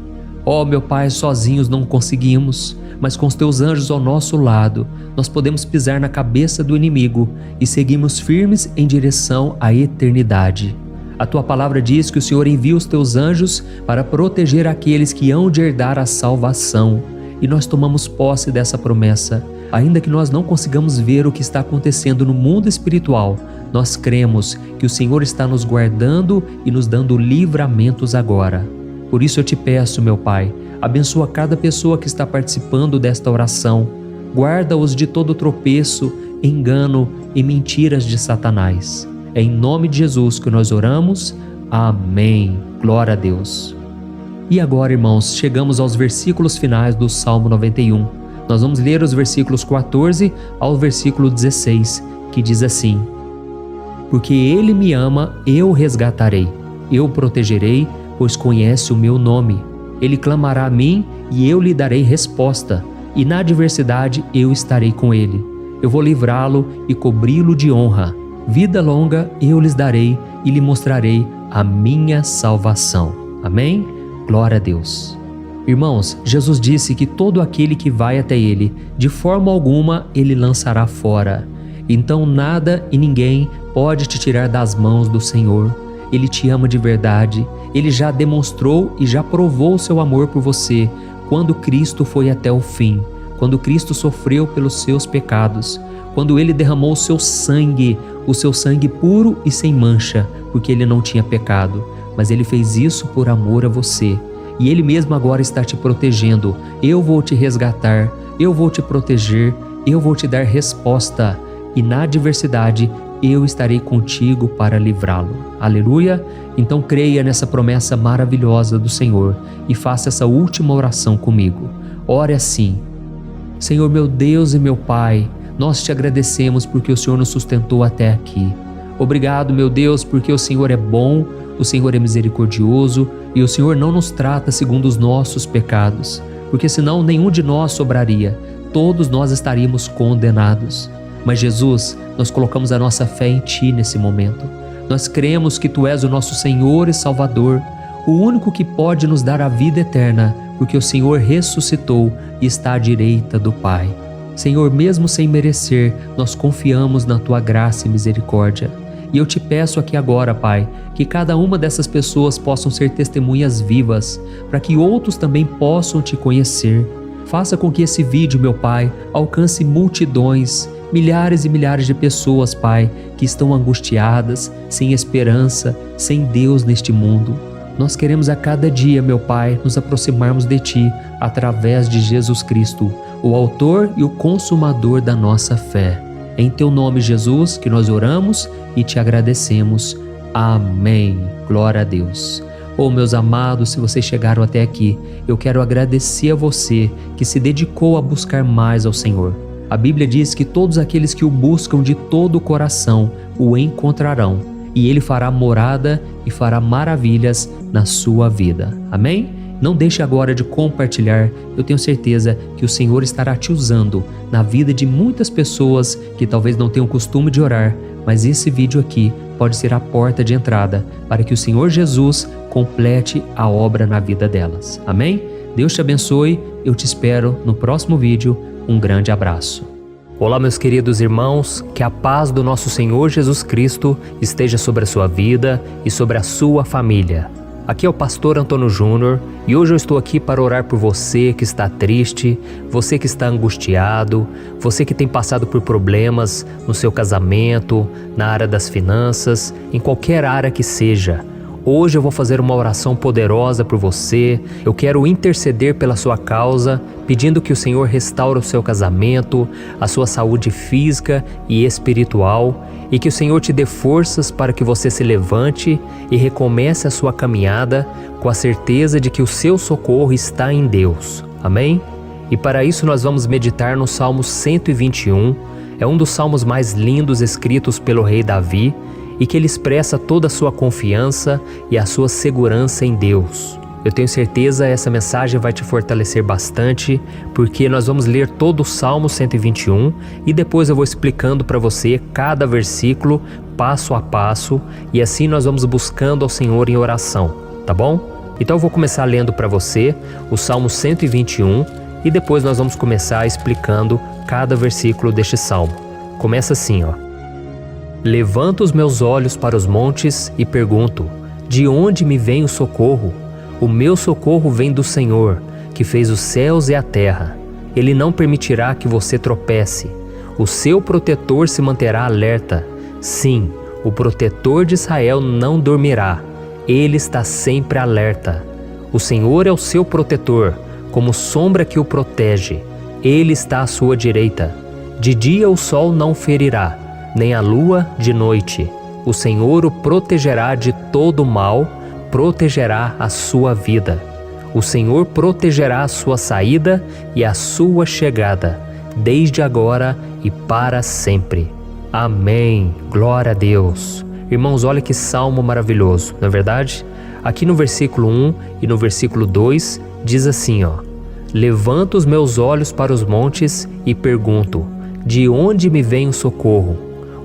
Ó meu Pai, sozinhos não conseguimos, mas com os teus anjos ao nosso lado, nós podemos pisar na cabeça do inimigo e seguimos firmes em direção à eternidade. A tua palavra diz que o Senhor envia os teus anjos para proteger aqueles que hão de herdar a salvação. E nós tomamos posse dessa promessa. Ainda que nós não consigamos ver o que está acontecendo no mundo espiritual, nós cremos que o Senhor está nos guardando e nos dando livramentos agora. Por isso eu te peço, meu Pai, abençoa cada pessoa que está participando desta oração. Guarda-os de todo tropeço, engano e mentiras de Satanás. É em nome de Jesus que nós oramos. Amém. Glória a Deus. E agora, irmãos, chegamos aos versículos finais do Salmo 91. Nós vamos ler os versículos 14 ao versículo 16, que diz assim: Porque Ele me ama, eu o resgatarei, eu o protegerei, pois conhece o meu nome. Ele clamará a mim e eu lhe darei resposta, e na adversidade eu estarei com ele. Eu vou livrá-lo e cobri-lo de honra. Vida longa eu lhes darei e lhe mostrarei a minha salvação. Amém? Glória a Deus. Irmãos, Jesus disse que todo aquele que vai até ele, de forma alguma ele lançará fora. Então nada e ninguém pode te tirar das mãos do Senhor. Ele te ama de verdade. Ele já demonstrou e já provou o seu amor por você quando Cristo foi até o fim, quando Cristo sofreu pelos seus pecados, quando Ele derramou o seu sangue puro e sem mancha, porque Ele não tinha pecado, mas Ele fez isso por amor a você. E Ele mesmo agora está te protegendo. Eu vou te resgatar, eu vou te proteger, eu vou te dar resposta, e na adversidade eu estarei contigo para livrá-lo. Aleluia! Então creia nessa promessa maravilhosa do Senhor e faça essa última oração comigo. Ore assim: Senhor meu Deus e meu Pai, nós te agradecemos porque o Senhor nos sustentou até aqui. Obrigado, meu Deus, porque o Senhor é bom, o Senhor é misericordioso e o Senhor não nos trata segundo os nossos pecados, porque senão nenhum de nós sobraria, todos nós estaríamos condenados. Mas Jesus, nós colocamos a nossa fé em Ti nesse momento. Nós cremos que Tu és o nosso Senhor e Salvador, o único que pode nos dar a vida eterna, porque o Senhor ressuscitou e está à direita do Pai. Senhor, mesmo sem merecer, nós confiamos na Tua graça e misericórdia. E eu te peço aqui agora, Pai, que cada uma dessas pessoas possam ser testemunhas vivas, para que outros também possam Te conhecer. Faça com que esse vídeo, meu Pai, alcance multidões, milhares e milhares de pessoas, Pai, que estão angustiadas, sem esperança, sem Deus neste mundo. Nós queremos a cada dia, meu Pai, nos aproximarmos de Ti através de Jesus Cristo, o autor e o consumador da nossa fé. Em Teu nome, Jesus, que nós oramos e Te agradecemos. Amém. Glória a Deus. Oh, meus amados, se vocês chegaram até aqui, eu quero agradecer a você que se dedicou a buscar mais ao Senhor. A Bíblia diz que todos aqueles que o buscam de todo o coração o encontrarão, e Ele fará morada e fará maravilhas na sua vida. Amém? Não deixe agora de compartilhar. Eu tenho certeza que o Senhor estará te usando na vida de muitas pessoas que talvez não tenham costume de orar, mas esse vídeo aqui pode ser a porta de entrada para que o Senhor Jesus complete a obra na vida delas. Amém? Deus te abençoe. Eu te espero no próximo vídeo. Um grande abraço. Olá, meus queridos irmãos, que a paz do nosso Senhor Jesus Cristo esteja sobre a sua vida e sobre a sua família. Aqui é o pastor Antônio Júnior e hoje eu estou aqui para orar por você que está triste, você que está angustiado, você que tem passado por problemas no seu casamento, na área das finanças, em qualquer área que seja. Hoje eu vou fazer uma oração poderosa por você. Eu quero interceder pela sua causa, pedindo que o Senhor restaure o seu casamento, a sua saúde física e espiritual, e que o Senhor te dê forças para que você se levante e recomece a sua caminhada com a certeza de que o seu socorro está em Deus. Amém? E para isso nós vamos meditar no Salmo 121. É um dos salmos mais lindos escritos pelo rei Davi, e que ele expressa toda a sua confiança e a sua segurança em Deus. Eu tenho certeza essa mensagem vai te fortalecer bastante, porque nós vamos ler todo o Salmo 121 e depois eu vou explicando para você cada versículo, passo a passo, e assim nós vamos buscando ao Senhor em oração, tá bom? Então eu vou começar lendo para você o Salmo 121 e depois nós vamos começar explicando cada versículo deste salmo. Começa assim, ó. Levanto os meus olhos para os montes e pergunto: de onde me vem o socorro? O meu socorro vem do Senhor, que fez os céus e a terra. Ele não permitirá que você tropece. O seu protetor se manterá alerta. Sim, o protetor de Israel não dormirá. Ele está sempre alerta. O Senhor é o seu protetor, como sombra que o protege. Ele está à sua direita. De dia o sol não ferirá, nem a lua de noite. O Senhor o protegerá de todo o mal, protegerá a sua vida. O Senhor protegerá a sua saída e a sua chegada, desde agora e para sempre. Amém. Glória a Deus. Irmãos, olha que salmo maravilhoso, não é verdade? Aqui no versículo 1 e no versículo 2 diz assim, Levanto os meus olhos para os montes e pergunto, de onde me vem o socorro?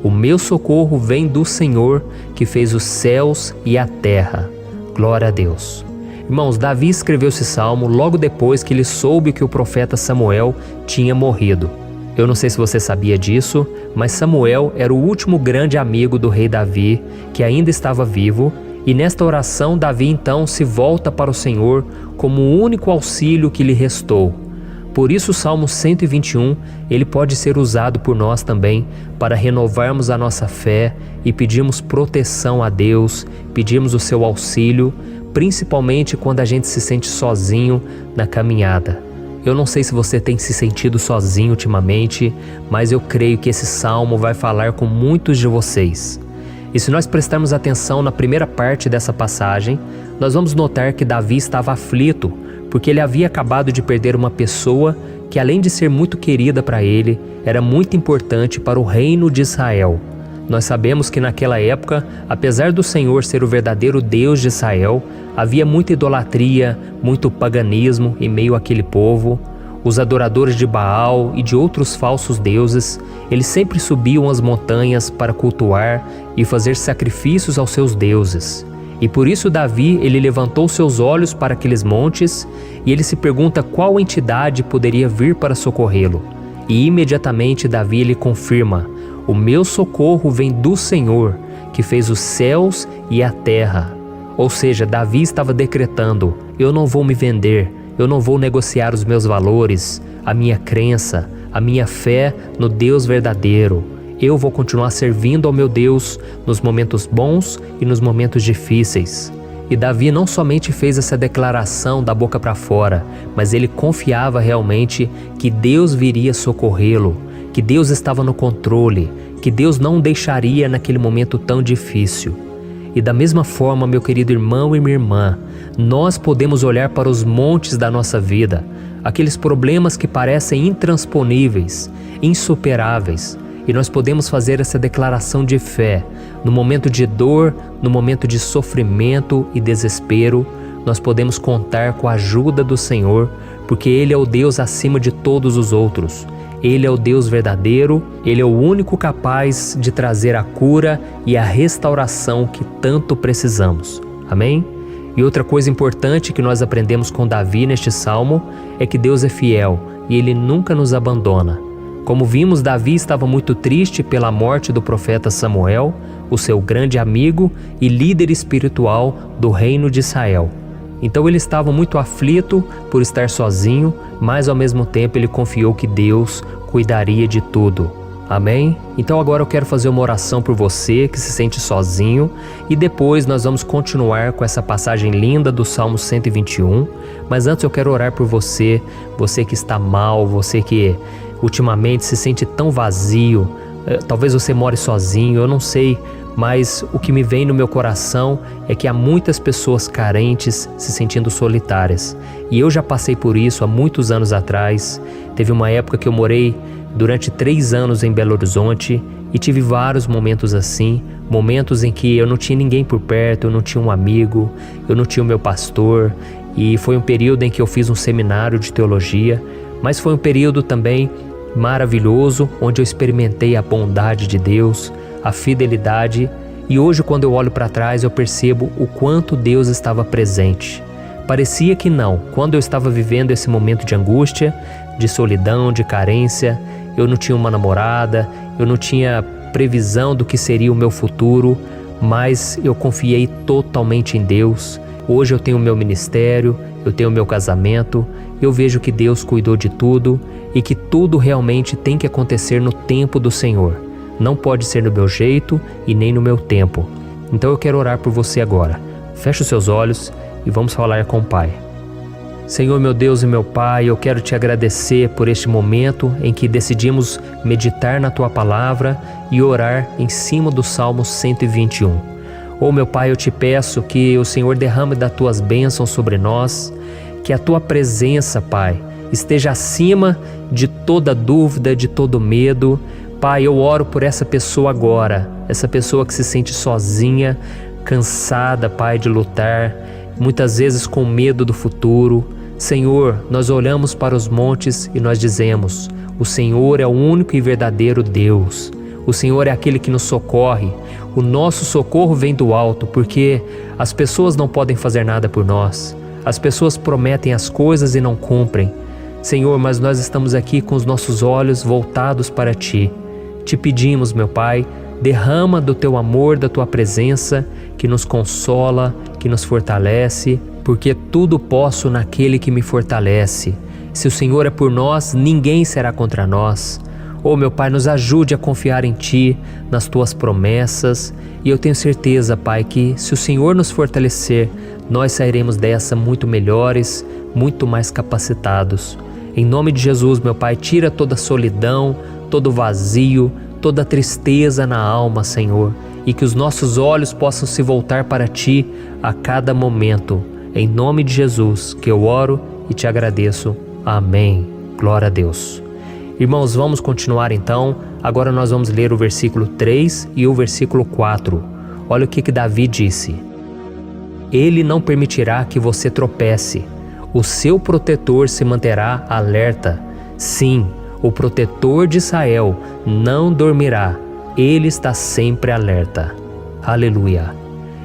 O meu socorro vem do Senhor, que fez os céus e a terra. Glória a Deus. Irmãos, Davi escreveu esse salmo logo depois que ele soube que o profeta Samuel tinha morrido. Eu não sei se você sabia disso, mas Samuel era o último grande amigo do rei Davi, que ainda estava vivo, e nesta oração Davi então se volta para o Senhor como o único auxílio que lhe restou. Por isso o Salmo 121, ele pode ser usado por nós também para renovarmos a nossa fé e pedirmos proteção a Deus, pedirmos o seu auxílio, principalmente quando a gente se sente sozinho na caminhada. Eu não sei se você tem se sentido sozinho ultimamente, mas eu creio que esse salmo vai falar com muitos de vocês. E se nós prestarmos atenção na primeira parte dessa passagem, nós vamos notar que Davi estava aflito, porque ele havia acabado de perder uma pessoa que, além de ser muito querida para ele, era muito importante para o reino de Israel. Nós sabemos que naquela época, apesar do Senhor ser o verdadeiro Deus de Israel, havia muita idolatria, muito paganismo em meio àquele povo. Os adoradores de Baal e de outros falsos deuses, eles sempre subiam as montanhas para cultuar e fazer sacrifícios aos seus deuses. E por isso Davi, ele levantou seus olhos para aqueles montes e ele se pergunta qual entidade poderia vir para socorrê-lo. E imediatamente Davi ele confirma: o meu socorro vem do Senhor, que fez os céus e a terra. Ou seja, Davi estava decretando: eu não vou me vender, eu não vou negociar os meus valores, a minha crença, a minha fé no Deus verdadeiro. Eu vou continuar servindo ao meu Deus nos momentos bons e nos momentos difíceis. E Davi não somente fez essa declaração da boca para fora, mas ele confiava realmente que Deus viria socorrê-lo, que Deus estava no controle, que Deus não o deixaria naquele momento tão difícil. E da mesma forma, meu querido irmão e minha irmã, nós podemos olhar para os montes da nossa vida, aqueles problemas que parecem intransponíveis, insuperáveis, e nós podemos fazer essa declaração de fé. No momento de dor, no momento de sofrimento e desespero, nós podemos contar com a ajuda do Senhor, porque Ele é o Deus acima de todos os outros. Ele é o Deus verdadeiro, Ele é o único capaz de trazer a cura e a restauração que tanto precisamos. Amém? E outra coisa importante que nós aprendemos com Davi neste salmo é que Deus é fiel e Ele nunca nos abandona. Como vimos, Davi estava muito triste pela morte do profeta Samuel, o seu grande amigo e líder espiritual do reino de Israel. Então ele estava muito aflito por estar sozinho, mas ao mesmo tempo ele confiou que Deus cuidaria de tudo. Amém? Então agora eu quero fazer uma oração por você que se sente sozinho e depois nós vamos continuar com essa passagem linda do Salmo 121. Mas antes eu quero orar por você, você que está mal, você que ultimamente se sente tão vazio, talvez você more sozinho, eu não sei, mas o que me vem no meu coração é que há muitas pessoas carentes se sentindo solitárias. E eu já passei por isso há muitos anos atrás. Teve uma época que eu morei durante 3 anos em Belo Horizonte e tive vários momentos assim, momentos em que eu não tinha ninguém por perto, eu não tinha um amigo, eu não tinha o meu pastor, e foi um período em que eu fiz um seminário de teologia, mas foi um período também maravilhoso, onde eu experimentei a bondade de Deus, a fidelidade, e hoje quando eu olho para trás eu percebo o quanto Deus estava presente. Parecia que não, quando eu estava vivendo esse momento de angústia, de solidão, de carência, eu não tinha uma namorada, eu não tinha previsão do que seria o meu futuro, mas eu confiei totalmente em Deus. Hoje eu tenho o meu ministério, eu tenho o meu casamento, eu vejo que Deus cuidou de tudo e que tudo realmente tem que acontecer no tempo do Senhor. Não pode ser no meu jeito e nem no meu tempo. Então eu quero orar por você agora. Feche os seus olhos e vamos falar com o Pai. Senhor, meu Deus e meu Pai, eu quero te agradecer por este momento em que decidimos meditar na Tua Palavra e orar em cima do Salmo 121. Oh, meu Pai, eu te peço que o Senhor derrame das Tuas bênçãos sobre nós, que a Tua presença, Pai, esteja acima de toda dúvida, de todo medo. Pai, eu oro por essa pessoa agora, essa pessoa que se sente sozinha, cansada, Pai, de lutar, muitas vezes com medo do futuro. Senhor, nós olhamos para os montes e nós dizemos: o Senhor é o único e verdadeiro Deus. O Senhor é aquele que nos socorre. O nosso socorro vem do alto, porque as pessoas não podem fazer nada por nós. As pessoas prometem as coisas e não cumprem. Senhor, mas nós estamos aqui com os nossos olhos voltados para Ti. Te pedimos, meu Pai, derrama do Teu amor, da Tua presença, que nos consola, que nos fortalece, porque tudo posso naquele que me fortalece. Se o Senhor é por nós, ninguém será contra nós. Oh, meu Pai, nos ajude a confiar em Ti, nas Tuas promessas, e eu tenho certeza, Pai, que se o Senhor nos fortalecer, nós sairemos dessa muito melhores, muito mais capacitados. Em nome de Jesus, meu Pai, tira toda a solidão, todo o vazio, toda a tristeza na alma, Senhor, e que os nossos olhos possam se voltar para Ti a cada momento. Em nome de Jesus que eu oro e te agradeço. Amém. Glória a Deus. Irmãos, vamos continuar então. Agora nós vamos ler o versículo 3 e o versículo 4. Olha o que Davi disse. Ele não permitirá que você tropece. O seu protetor se manterá alerta. Sim, o protetor de Israel não dormirá. Ele está sempre alerta. Aleluia.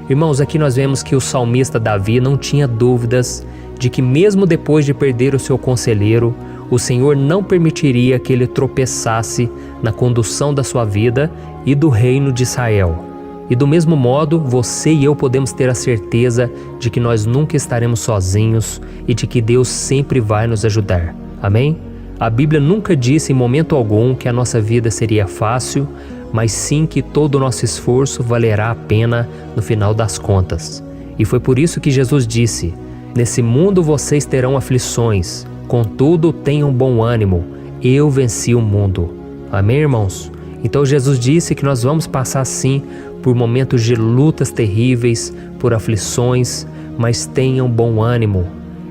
Irmãos, aqui nós vemos que o salmista Davi não tinha dúvidas de que mesmo depois de perder o seu conselheiro, o Senhor não permitiria que ele tropeçasse na condução da sua vida e do reino de Israel. E do mesmo modo, você e eu podemos ter a certeza de que nós nunca estaremos sozinhos e de que Deus sempre vai nos ajudar. Amém? A Bíblia nunca disse em momento algum que a nossa vida seria fácil, mas sim que todo o nosso esforço valerá a pena no final das contas. E foi por isso que Jesus disse: nesse mundo vocês terão aflições, contudo tenham bom ânimo, eu venci o mundo. Amém, irmãos? Então Jesus disse que nós vamos passar sim por momentos de lutas terríveis, por aflições, mas tenham bom ânimo.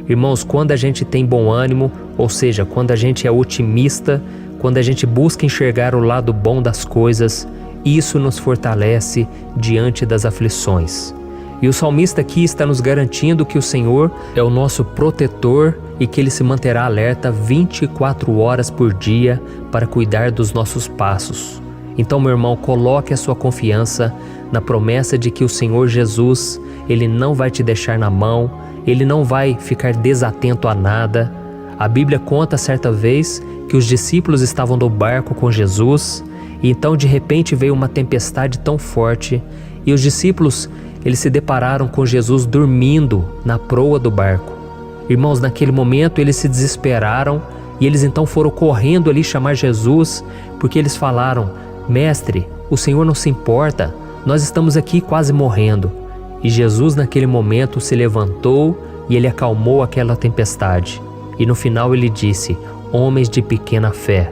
Irmãos, quando a gente tem bom ânimo, ou seja, quando a gente é otimista, quando a gente busca enxergar o lado bom das coisas, isso nos fortalece diante das aflições. E o salmista aqui está nos garantindo que o Senhor é o nosso protetor e que Ele se manterá alerta 24 horas por dia para cuidar dos nossos passos. Então, meu irmão, coloque a sua confiança na promessa de que o Senhor Jesus, Ele não vai te deixar na mão, Ele não vai ficar desatento a nada. A Bíblia conta certa vez que os discípulos estavam no barco com Jesus e então de repente veio uma tempestade tão forte e os discípulos eles se depararam com Jesus dormindo na proa do barco. Irmãos, naquele momento eles se desesperaram e eles então foram correndo ali chamar Jesus porque eles falaram: Mestre, o Senhor não se importa, nós estamos aqui quase morrendo. E Jesus naquele momento se levantou e Ele acalmou aquela tempestade. E no final Ele disse: homens de pequena fé.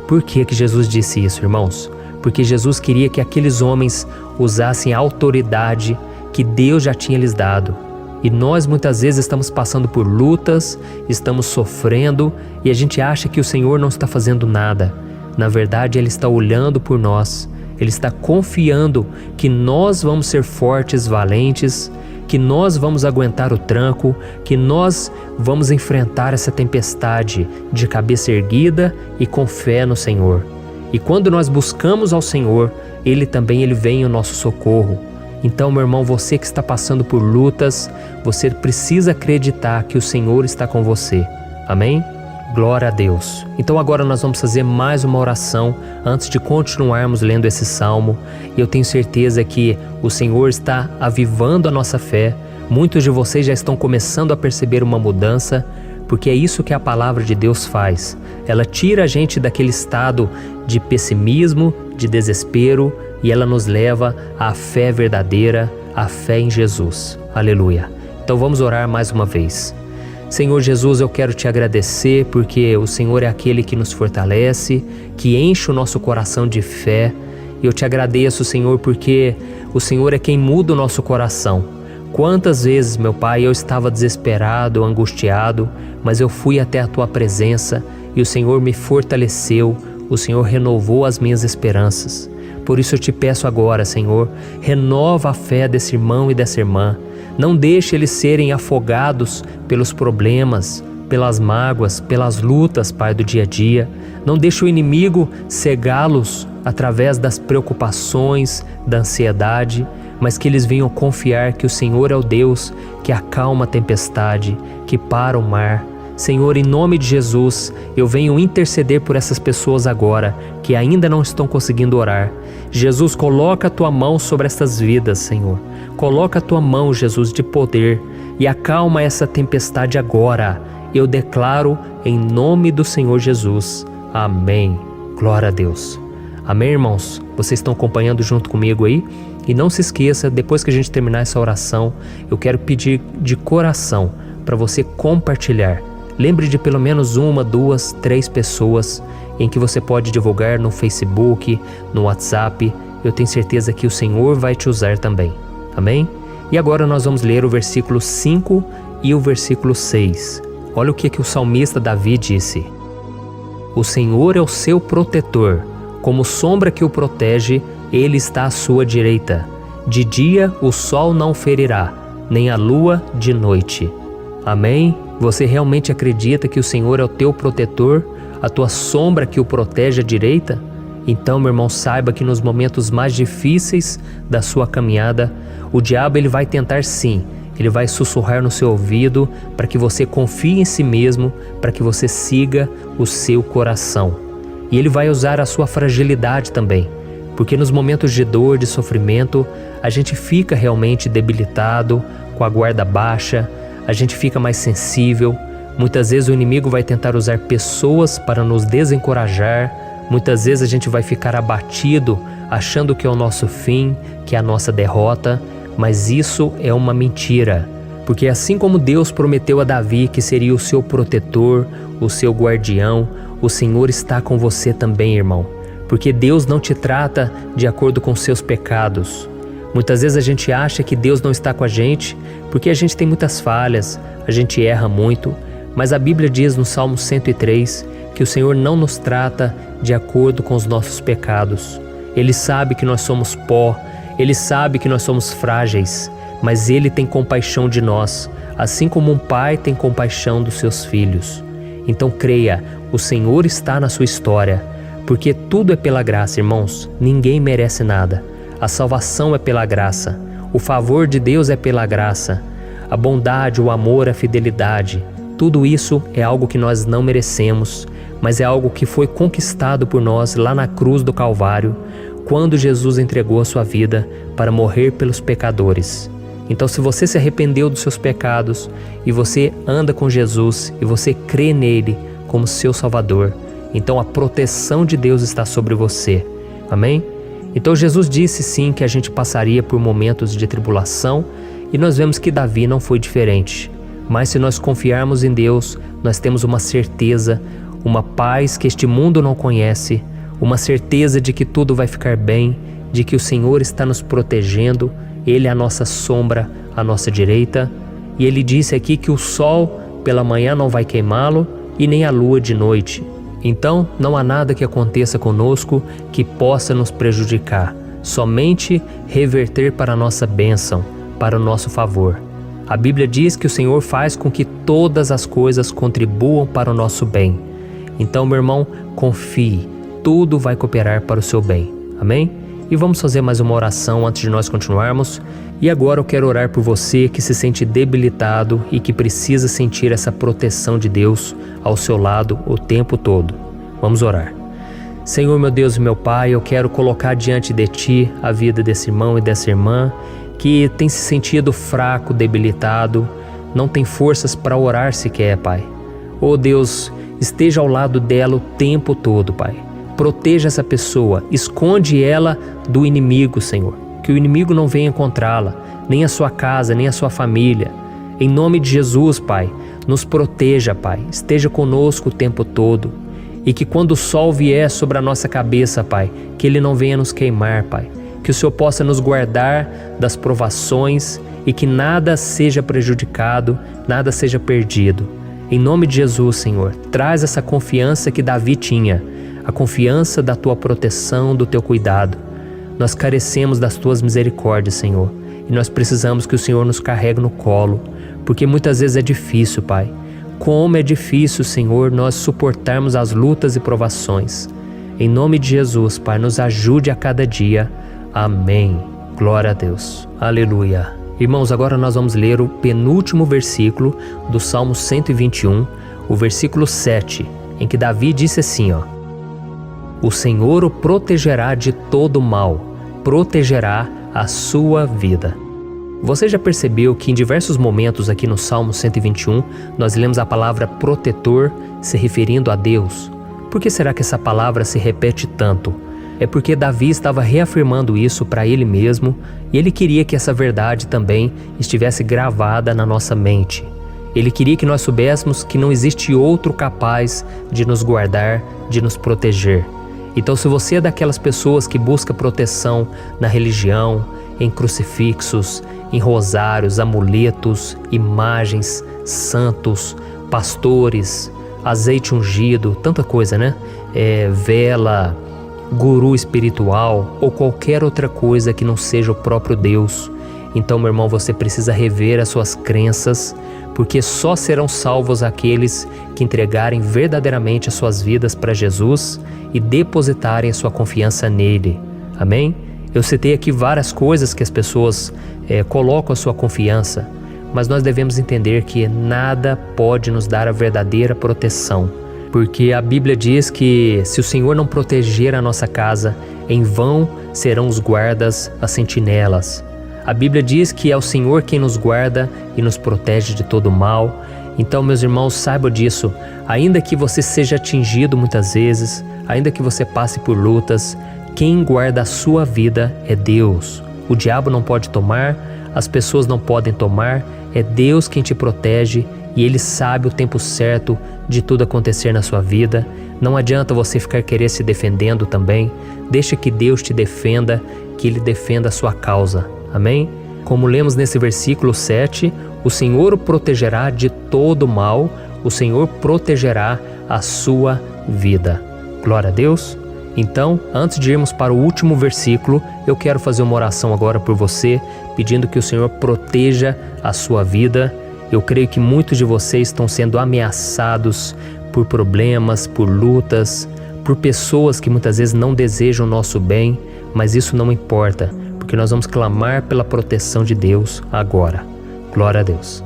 Por que Jesus disse isso, irmãos? Porque Jesus queria que aqueles homens usassem a autoridade que Deus já tinha lhes dado. E nós muitas vezes estamos passando por lutas, estamos sofrendo e a gente acha que o Senhor não está fazendo nada. Na verdade, Ele está olhando por nós. Ele está confiando que nós vamos ser fortes, valentes, que nós vamos aguentar o tranco, que nós vamos enfrentar essa tempestade de cabeça erguida e com fé no Senhor. E quando nós buscamos ao Senhor, Ele vem ao nosso socorro. Então, meu irmão, você que está passando por lutas, você precisa acreditar que o Senhor está com você. Amém? Glória a Deus. Então agora nós vamos fazer mais uma oração antes de continuarmos lendo esse salmo. E eu tenho certeza que o Senhor está avivando a nossa fé, Muitos de vocês já estão começando a perceber uma mudança, porque é isso que a palavra de Deus faz. Ela tira a gente daquele estado de pessimismo, de desespero, e ela nos leva à fé verdadeira, à fé em Jesus. Aleluia. Então vamos orar mais uma vez. Senhor Jesus, eu quero te agradecer porque o Senhor é aquele que nos fortalece, que enche o nosso coração de fé. Eu te agradeço, Senhor, porque o Senhor é quem muda o nosso coração. Quantas vezes, meu Pai, eu estava desesperado, angustiado, mas eu fui até a Tua presença e o Senhor me fortaleceu, o Senhor renovou as minhas esperanças. Por isso eu te peço agora, Senhor, renova a fé desse irmão e dessa irmã. Não deixe eles serem afogados pelos problemas, pelas mágoas, pelas lutas, Pai, do dia a dia. Não deixe o inimigo cegá-los através das preocupações, da ansiedade, mas que eles venham confiar que o Senhor é o Deus que acalma a tempestade, que para o mar. Senhor, em nome de Jesus, eu venho interceder por essas pessoas agora que ainda não estão conseguindo orar. Jesus, coloca a Tua mão sobre essas vidas, Senhor. Coloca a Tua mão, Jesus, de poder e acalma essa tempestade agora. Eu declaro em nome do Senhor Jesus. Amém. Glória a Deus. Amém, irmãos? Vocês estão acompanhando junto comigo aí? E não se esqueça, depois que a gente terminar essa oração, eu quero pedir de coração para você compartilhar. Lembre de pelo menos 1, 2, 3 pessoas em que você pode divulgar no Facebook, no WhatsApp. Eu tenho certeza que o Senhor vai te usar também. Amém? E agora nós vamos ler o versículo 5 e o versículo 6. Olha o que o salmista Davi disse. O Senhor é o seu protetor, como sombra que o protege, Ele está à sua direita. De dia o sol não ferirá, nem a lua de noite. Amém? Você realmente acredita que o Senhor é o teu protetor, a tua sombra que o protege à direita? Então, meu irmão, saiba que nos momentos mais difíceis da sua caminhada, o diabo ele vai tentar sim, ele vai sussurrar no seu ouvido para que você confie em si mesmo, para que você siga o seu coração. E ele vai usar a sua fragilidade também, porque nos momentos de dor, de sofrimento, a gente fica realmente debilitado, com a guarda baixa, a gente fica mais sensível. Muitas vezes o inimigo vai tentar usar pessoas para nos desencorajar. Muitas vezes a gente vai ficar abatido, achando que é o nosso fim, que é a nossa derrota. Mas isso é uma mentira. Porque assim como Deus prometeu a Davi que seria o seu protetor, o seu guardião, o Senhor está com você também, irmão. Porque Deus não te trata de acordo com seus pecados. Muitas vezes a gente acha que Deus não está com a gente porque a gente tem muitas falhas, a gente erra muito, mas a Bíblia diz no Salmo 103 que o Senhor não nos trata de acordo com os nossos pecados. Ele sabe que nós somos pó, Ele sabe que nós somos frágeis, mas Ele tem compaixão de nós, assim como um pai tem compaixão dos seus filhos. Então creia, o Senhor está na sua história, porque tudo é pela graça, irmãos, ninguém merece nada. A salvação é pela graça, o favor de Deus é pela graça, a bondade, o amor, a fidelidade, tudo isso é algo que nós não merecemos, mas é algo que foi conquistado por nós lá na cruz do Calvário, quando Jesus entregou a sua vida para morrer pelos pecadores. Então, se você se arrependeu dos seus pecados e você anda com Jesus e você crê nele como seu Salvador, então a proteção de Deus está sobre você. Amém? Então Jesus disse sim que a gente passaria por momentos de tribulação e nós vemos que Davi não foi diferente. Mas se nós confiarmos em Deus, nós temos uma certeza, uma paz que este mundo não conhece, uma certeza de que tudo vai ficar bem, de que o Senhor está nos protegendo, Ele é a nossa sombra, à nossa direita. E Ele disse aqui que o sol pela manhã não vai queimá-lo e nem a lua de noite. Então, não há nada que aconteça conosco que possa nos prejudicar, somente reverter para a nossa bênção, para o nosso favor. A Bíblia diz que o Senhor faz com que todas as coisas contribuam para o nosso bem. Então, meu irmão, confie, tudo vai cooperar para o seu bem. Amém? E vamos fazer mais uma oração antes de nós continuarmos. E agora eu quero orar por você que se sente debilitado e que precisa sentir essa proteção de Deus ao seu lado o tempo todo. Vamos orar. Senhor, meu Deus e meu Pai, eu quero colocar diante de Ti a vida desse irmão e dessa irmã que tem se sentido fraco, debilitado, não tem forças para orar sequer, Pai. Oh Deus, esteja ao lado dela o tempo todo, Pai. Proteja essa pessoa, esconde ela do inimigo, Senhor. Que o inimigo não venha encontrá-la, nem a sua casa, nem a sua família. Em nome de Jesus, Pai, nos proteja, Pai. Esteja conosco o tempo todo. E que quando o sol vier sobre a nossa cabeça, Pai, que ele não venha nos queimar, Pai. Que o Senhor possa nos guardar das provações e que nada seja prejudicado, nada seja perdido. Em nome de Jesus, Senhor, traz essa confiança que Davi tinha, a confiança da Tua proteção, do Teu cuidado. Nós carecemos das Tuas misericórdias, Senhor, e nós precisamos que o Senhor nos carregue no colo, porque muitas vezes é difícil, Pai. Como é difícil, Senhor, nós suportarmos as lutas e provações. Em nome de Jesus, Pai, nos ajude a cada dia. Amém. Glória a Deus. Aleluia. Irmãos, agora nós vamos ler o penúltimo versículo do Salmo 121, o versículo 7, em que Davi disse assim, O Senhor o protegerá de todo mal, protegerá a sua vida. Você já percebeu que em diversos momentos aqui no Salmo 121, nós lemos a palavra protetor se referindo a Deus? Por que será que essa palavra se repete tanto? É porque Davi estava reafirmando isso para ele mesmo e ele queria que essa verdade também estivesse gravada na nossa mente. Ele queria que nós soubéssemos que não existe outro capaz de nos guardar, de nos proteger. Então, se você é daquelas pessoas que busca proteção na religião, em crucifixos, em rosários, amuletos, imagens, santos, pastores, azeite ungido, tanta coisa, né? Vela, guru espiritual ou qualquer outra coisa que não seja o próprio Deus. Então, meu irmão, você precisa rever as suas crenças, porque só serão salvos aqueles que entregarem verdadeiramente as suas vidas para Jesus e depositarem a sua confiança nele. Amém? Eu citei aqui várias coisas que as pessoas colocam a sua confiança, mas nós devemos entender que nada pode nos dar a verdadeira proteção. Porque a Bíblia diz que se o Senhor não proteger a nossa casa, em vão serão os guardas, as sentinelas. A Bíblia diz que é o Senhor quem nos guarda e nos protege de todo mal. Então, meus irmãos, saibam disso. Ainda que você seja atingido muitas vezes, ainda que você passe por lutas, quem guarda a sua vida é Deus. O diabo não pode tomar, as pessoas não podem tomar, é Deus quem te protege e Ele sabe o tempo certo de tudo acontecer na sua vida. Não adianta você ficar querer se defendendo também. Deixa que Deus te defenda, que Ele defenda a sua causa. Amém? Como lemos nesse versículo 7, o Senhor o protegerá de todo mal, o Senhor protegerá a sua vida. Glória a Deus. Então, antes de irmos para o último versículo, eu quero fazer uma oração agora por você, pedindo que o Senhor proteja a sua vida. Eu creio que muitos de vocês estão sendo ameaçados por problemas, por lutas, por pessoas que muitas vezes não desejam o nosso bem, mas isso não importa, porque nós vamos clamar pela proteção de Deus agora. Glória a Deus.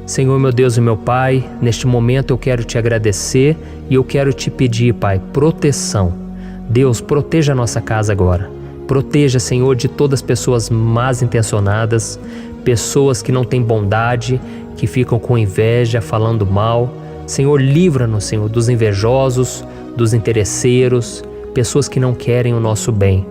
Senhor, meu Deus e meu Pai, neste momento eu quero te agradecer e eu quero te pedir, Pai, proteção. Deus, proteja a nossa casa agora. Proteja, Senhor, de todas as pessoas mal intencionadas, pessoas que não têm bondade, que ficam com inveja, falando mal. Senhor, livra-nos, Senhor, dos invejosos, dos interesseiros, pessoas que não querem o nosso bem.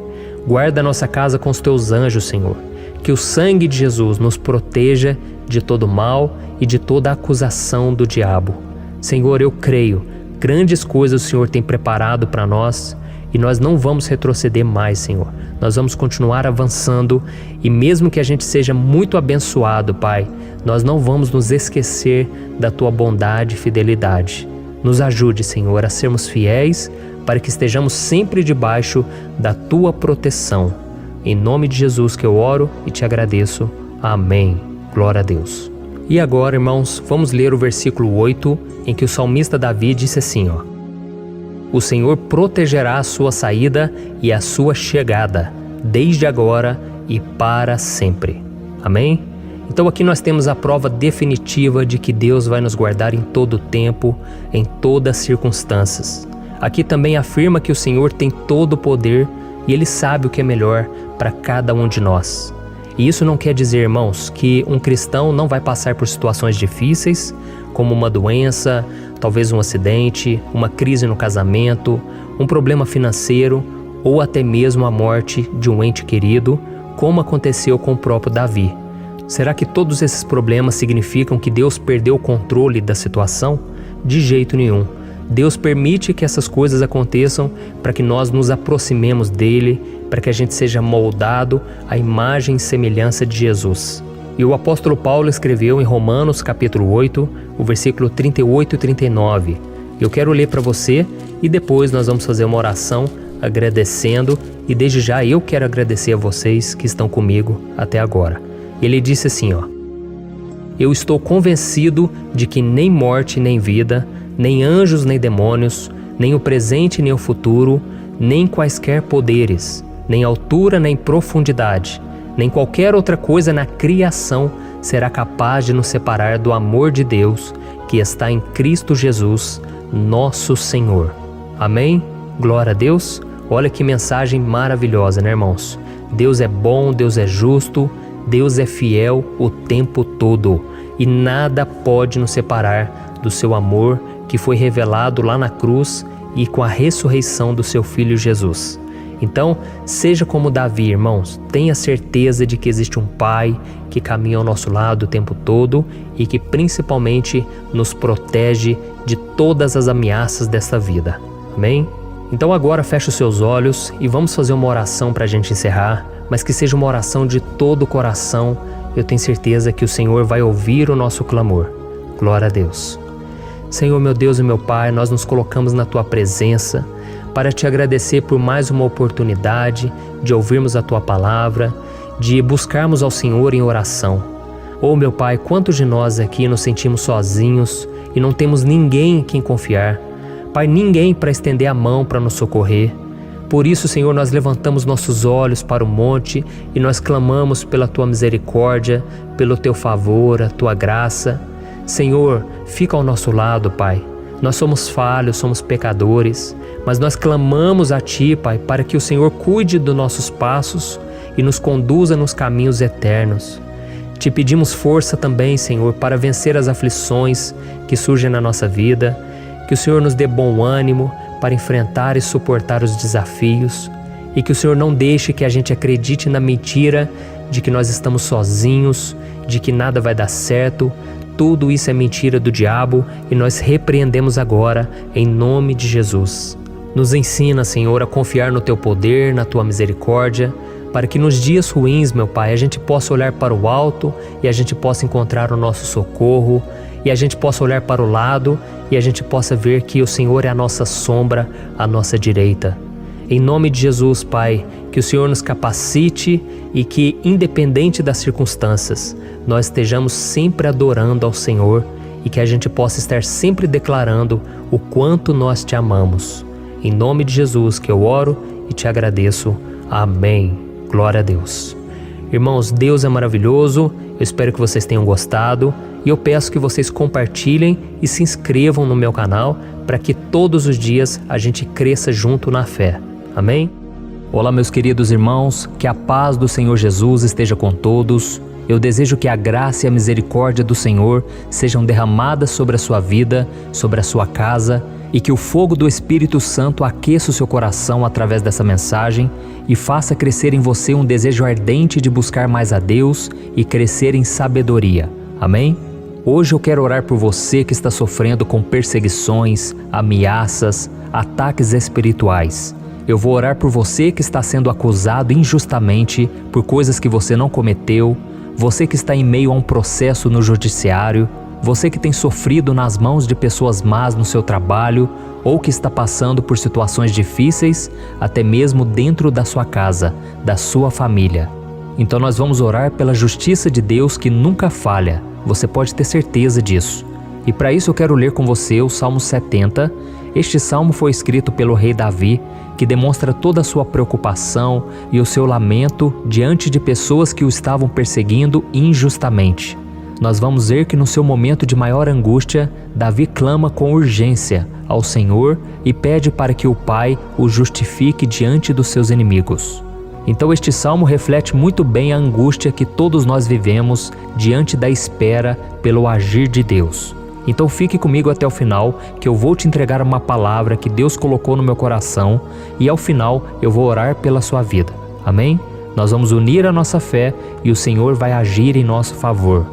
Guarda a nossa casa com os teus anjos, Senhor. Que o sangue de Jesus nos proteja de todo mal e de toda acusação do diabo. Senhor, eu creio, grandes coisas o Senhor tem preparado para nós e nós não vamos retroceder mais, Senhor. Nós vamos continuar avançando e mesmo que a gente seja muito abençoado, Pai, nós não vamos nos esquecer da Tua bondade e fidelidade. Nos ajude, Senhor, a sermos fiéis para que estejamos sempre debaixo da Tua proteção. Em nome de Jesus que eu oro e te agradeço. Amém. Glória a Deus. E agora, irmãos, vamos ler o versículo 8, em que o salmista Davi disse assim, O Senhor protegerá a sua saída e a sua chegada, desde agora e para sempre. Amém? Então aqui nós temos a prova definitiva de que Deus vai nos guardar em todo o tempo, em todas as circunstâncias. Aqui também afirma que o Senhor tem todo o poder e Ele sabe o que é melhor para cada um de nós. E isso não quer dizer, irmãos, que um cristão não vai passar por situações difíceis, como uma doença, talvez um acidente, uma crise no casamento, um problema financeiro ou até mesmo a morte de um ente querido, como aconteceu com o próprio Davi. Será que todos esses problemas significam que Deus perdeu o controle da situação? De jeito nenhum. Deus permite que essas coisas aconteçam para que nós nos aproximemos dele, para que a gente seja moldado à imagem e semelhança de Jesus. E o apóstolo Paulo escreveu em Romanos capítulo 8, o versículo 38 e 39. Eu quero ler para você e depois nós vamos fazer uma oração agradecendo, e desde já eu quero agradecer a vocês que estão comigo até agora. Ele disse assim, eu estou convencido de que nem morte nem vida, nem anjos nem demônios, nem o presente nem o futuro, nem quaisquer poderes, nem altura nem profundidade, nem qualquer outra coisa na criação será capaz de nos separar do amor de Deus que está em Cristo Jesus, nosso Senhor. Amém? Glória a Deus. Olha que mensagem maravilhosa, né, irmãos? Deus é bom, Deus é justo, Deus é fiel o tempo todo e nada pode nos separar do seu amor que foi revelado lá na cruz e com a ressurreição do seu Filho Jesus. Então, seja como Davi, irmãos, tenha certeza de que existe um Pai que caminha ao nosso lado o tempo todo e que principalmente nos protege de todas as ameaças desta vida. Amém? Então agora feche os seus olhos e vamos fazer uma oração para a gente encerrar, mas que seja uma oração de todo o coração. Eu tenho certeza que o Senhor vai ouvir o nosso clamor. Glória a Deus. Senhor, meu Deus e meu Pai, nós nos colocamos na Tua presença para Te agradecer por mais uma oportunidade de ouvirmos a Tua palavra, de buscarmos ao Senhor em oração. Oh, meu Pai, quantos de nós aqui nos sentimos sozinhos e não temos ninguém em quem confiar. Pai, ninguém para estender a mão para nos socorrer. Por isso, Senhor, nós levantamos nossos olhos para o monte e nós clamamos pela Tua misericórdia, pelo Teu favor, a Tua graça. Senhor, fica ao nosso lado, Pai. Nós somos falhos, somos pecadores, mas nós clamamos a Ti, Pai, para que o Senhor cuide dos nossos passos e nos conduza nos caminhos eternos. Te pedimos força também, Senhor, para vencer as aflições que surgem na nossa vida, que o Senhor nos dê bom ânimo para enfrentar e suportar os desafios e que o Senhor não deixe que a gente acredite na mentira de que nós estamos sozinhos, de que nada vai dar certo. Tudo isso é mentira do diabo e nós repreendemos agora em nome de Jesus. Nos ensina, Senhor, a confiar no Teu poder, na Tua misericórdia, para que nos dias ruins, meu Pai, a gente possa olhar para o alto e a gente possa encontrar o nosso socorro, e a gente possa olhar para o lado e a gente possa ver que o Senhor é a nossa sombra, a nossa direita. Em nome de Jesus, Pai, que o Senhor nos capacite e que, independente das circunstâncias, nós estejamos sempre adorando ao Senhor e que a gente possa estar sempre declarando o quanto nós Te amamos. Em nome de Jesus que eu oro e Te agradeço. Amém. Glória a Deus. Irmãos, Deus é maravilhoso. Eu espero que vocês tenham gostado e eu peço que vocês compartilhem e se inscrevam no meu canal para que todos os dias a gente cresça junto na fé. Amém? Olá, meus queridos irmãos, que a paz do Senhor Jesus esteja com todos. Eu desejo que a graça e a misericórdia do Senhor sejam derramadas sobre a sua vida, sobre a sua casa, e que o fogo do Espírito Santo aqueça o seu coração através dessa mensagem e faça crescer em você um desejo ardente de buscar mais a Deus e crescer em sabedoria. Amém? Hoje eu quero orar por você que está sofrendo com perseguições, ameaças, ataques espirituais. Eu vou orar por você que está sendo acusado injustamente por coisas que você não cometeu, você que está em meio a um processo no judiciário, você que tem sofrido nas mãos de pessoas más no seu trabalho ou que está passando por situações difíceis, até mesmo dentro da sua casa, da sua família. Então nós vamos orar pela justiça de Deus que nunca falha, você pode ter certeza disso. E para isso eu quero ler com você o Salmo 70. Este salmo foi escrito pelo rei Davi, que demonstra toda a sua preocupação e o seu lamento diante de pessoas que o estavam perseguindo injustamente. Nós vamos ver que no seu momento de maior angústia, Davi clama com urgência ao Senhor e pede para que o Pai o justifique diante dos seus inimigos. Então este salmo reflete muito bem a angústia que todos nós vivemos diante da espera pelo agir de Deus. Então fique comigo até o final, que eu vou te entregar uma palavra que Deus colocou no meu coração e ao final eu vou orar pela sua vida. Amém? Nós vamos unir a nossa fé e o Senhor vai agir em nosso favor.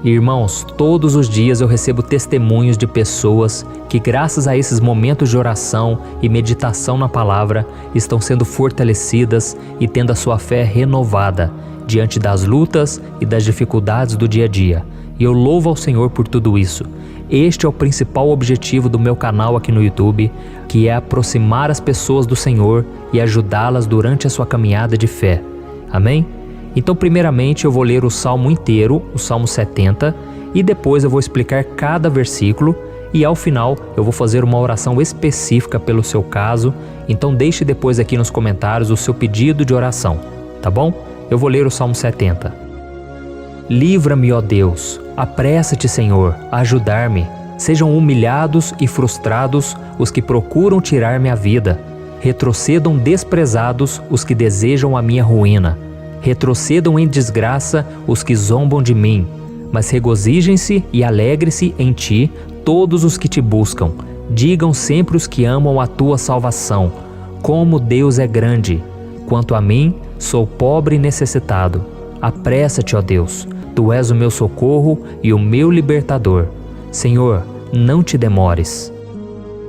Irmãos, todos os dias eu recebo testemunhos de pessoas que, graças a esses momentos de oração e meditação na palavra, estão sendo fortalecidas e tendo a sua fé renovada diante das lutas e das dificuldades do dia a dia. E eu louvo ao Senhor por tudo isso. Este é o principal objetivo do meu canal aqui no YouTube, que é aproximar as pessoas do Senhor e ajudá-las durante a sua caminhada de fé. Amém? Então, primeiramente, eu vou ler o Salmo inteiro, o Salmo 70, e depois eu vou explicar cada versículo e ao final eu vou fazer uma oração específica pelo seu caso. Então deixe depois aqui nos comentários o seu pedido de oração, tá bom? Eu vou ler o Salmo 70. Livra-me, ó Deus, apressa-te, Senhor, a ajudar-me. Sejam humilhados e frustrados os que procuram tirar-me a vida. Retrocedam desprezados os que desejam a minha ruína. Retrocedam em desgraça os que zombam de mim, mas regozijem-se e alegre-se em ti todos os que te buscam. Digam sempre os que amam a tua salvação, como Deus é grande. Quanto a mim, sou pobre e necessitado. Apressa-te, ó Deus, tu és o meu socorro e o meu libertador. Senhor, não te demores.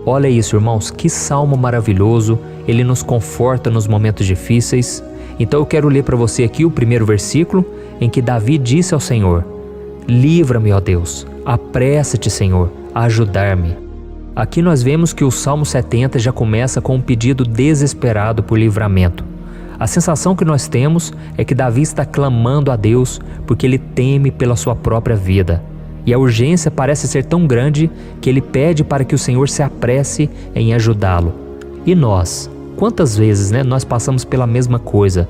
Olha isso, irmãos, que salmo maravilhoso, ele nos conforta nos momentos difíceis. Então eu quero ler para você aqui o primeiro versículo, em que Davi disse ao Senhor: livra-me, ó Deus, apressa-te, Senhor, a ajudar-me. Aqui nós vemos que o Salmo 70 já começa com um pedido desesperado por livramento. A sensação que nós temos é que Davi está clamando a Deus porque ele teme pela sua própria vida. E a urgência parece ser tão grande que ele pede para que o Senhor se apresse em ajudá-lo. E nós? Quantas vezes nós passamos pela mesma coisa?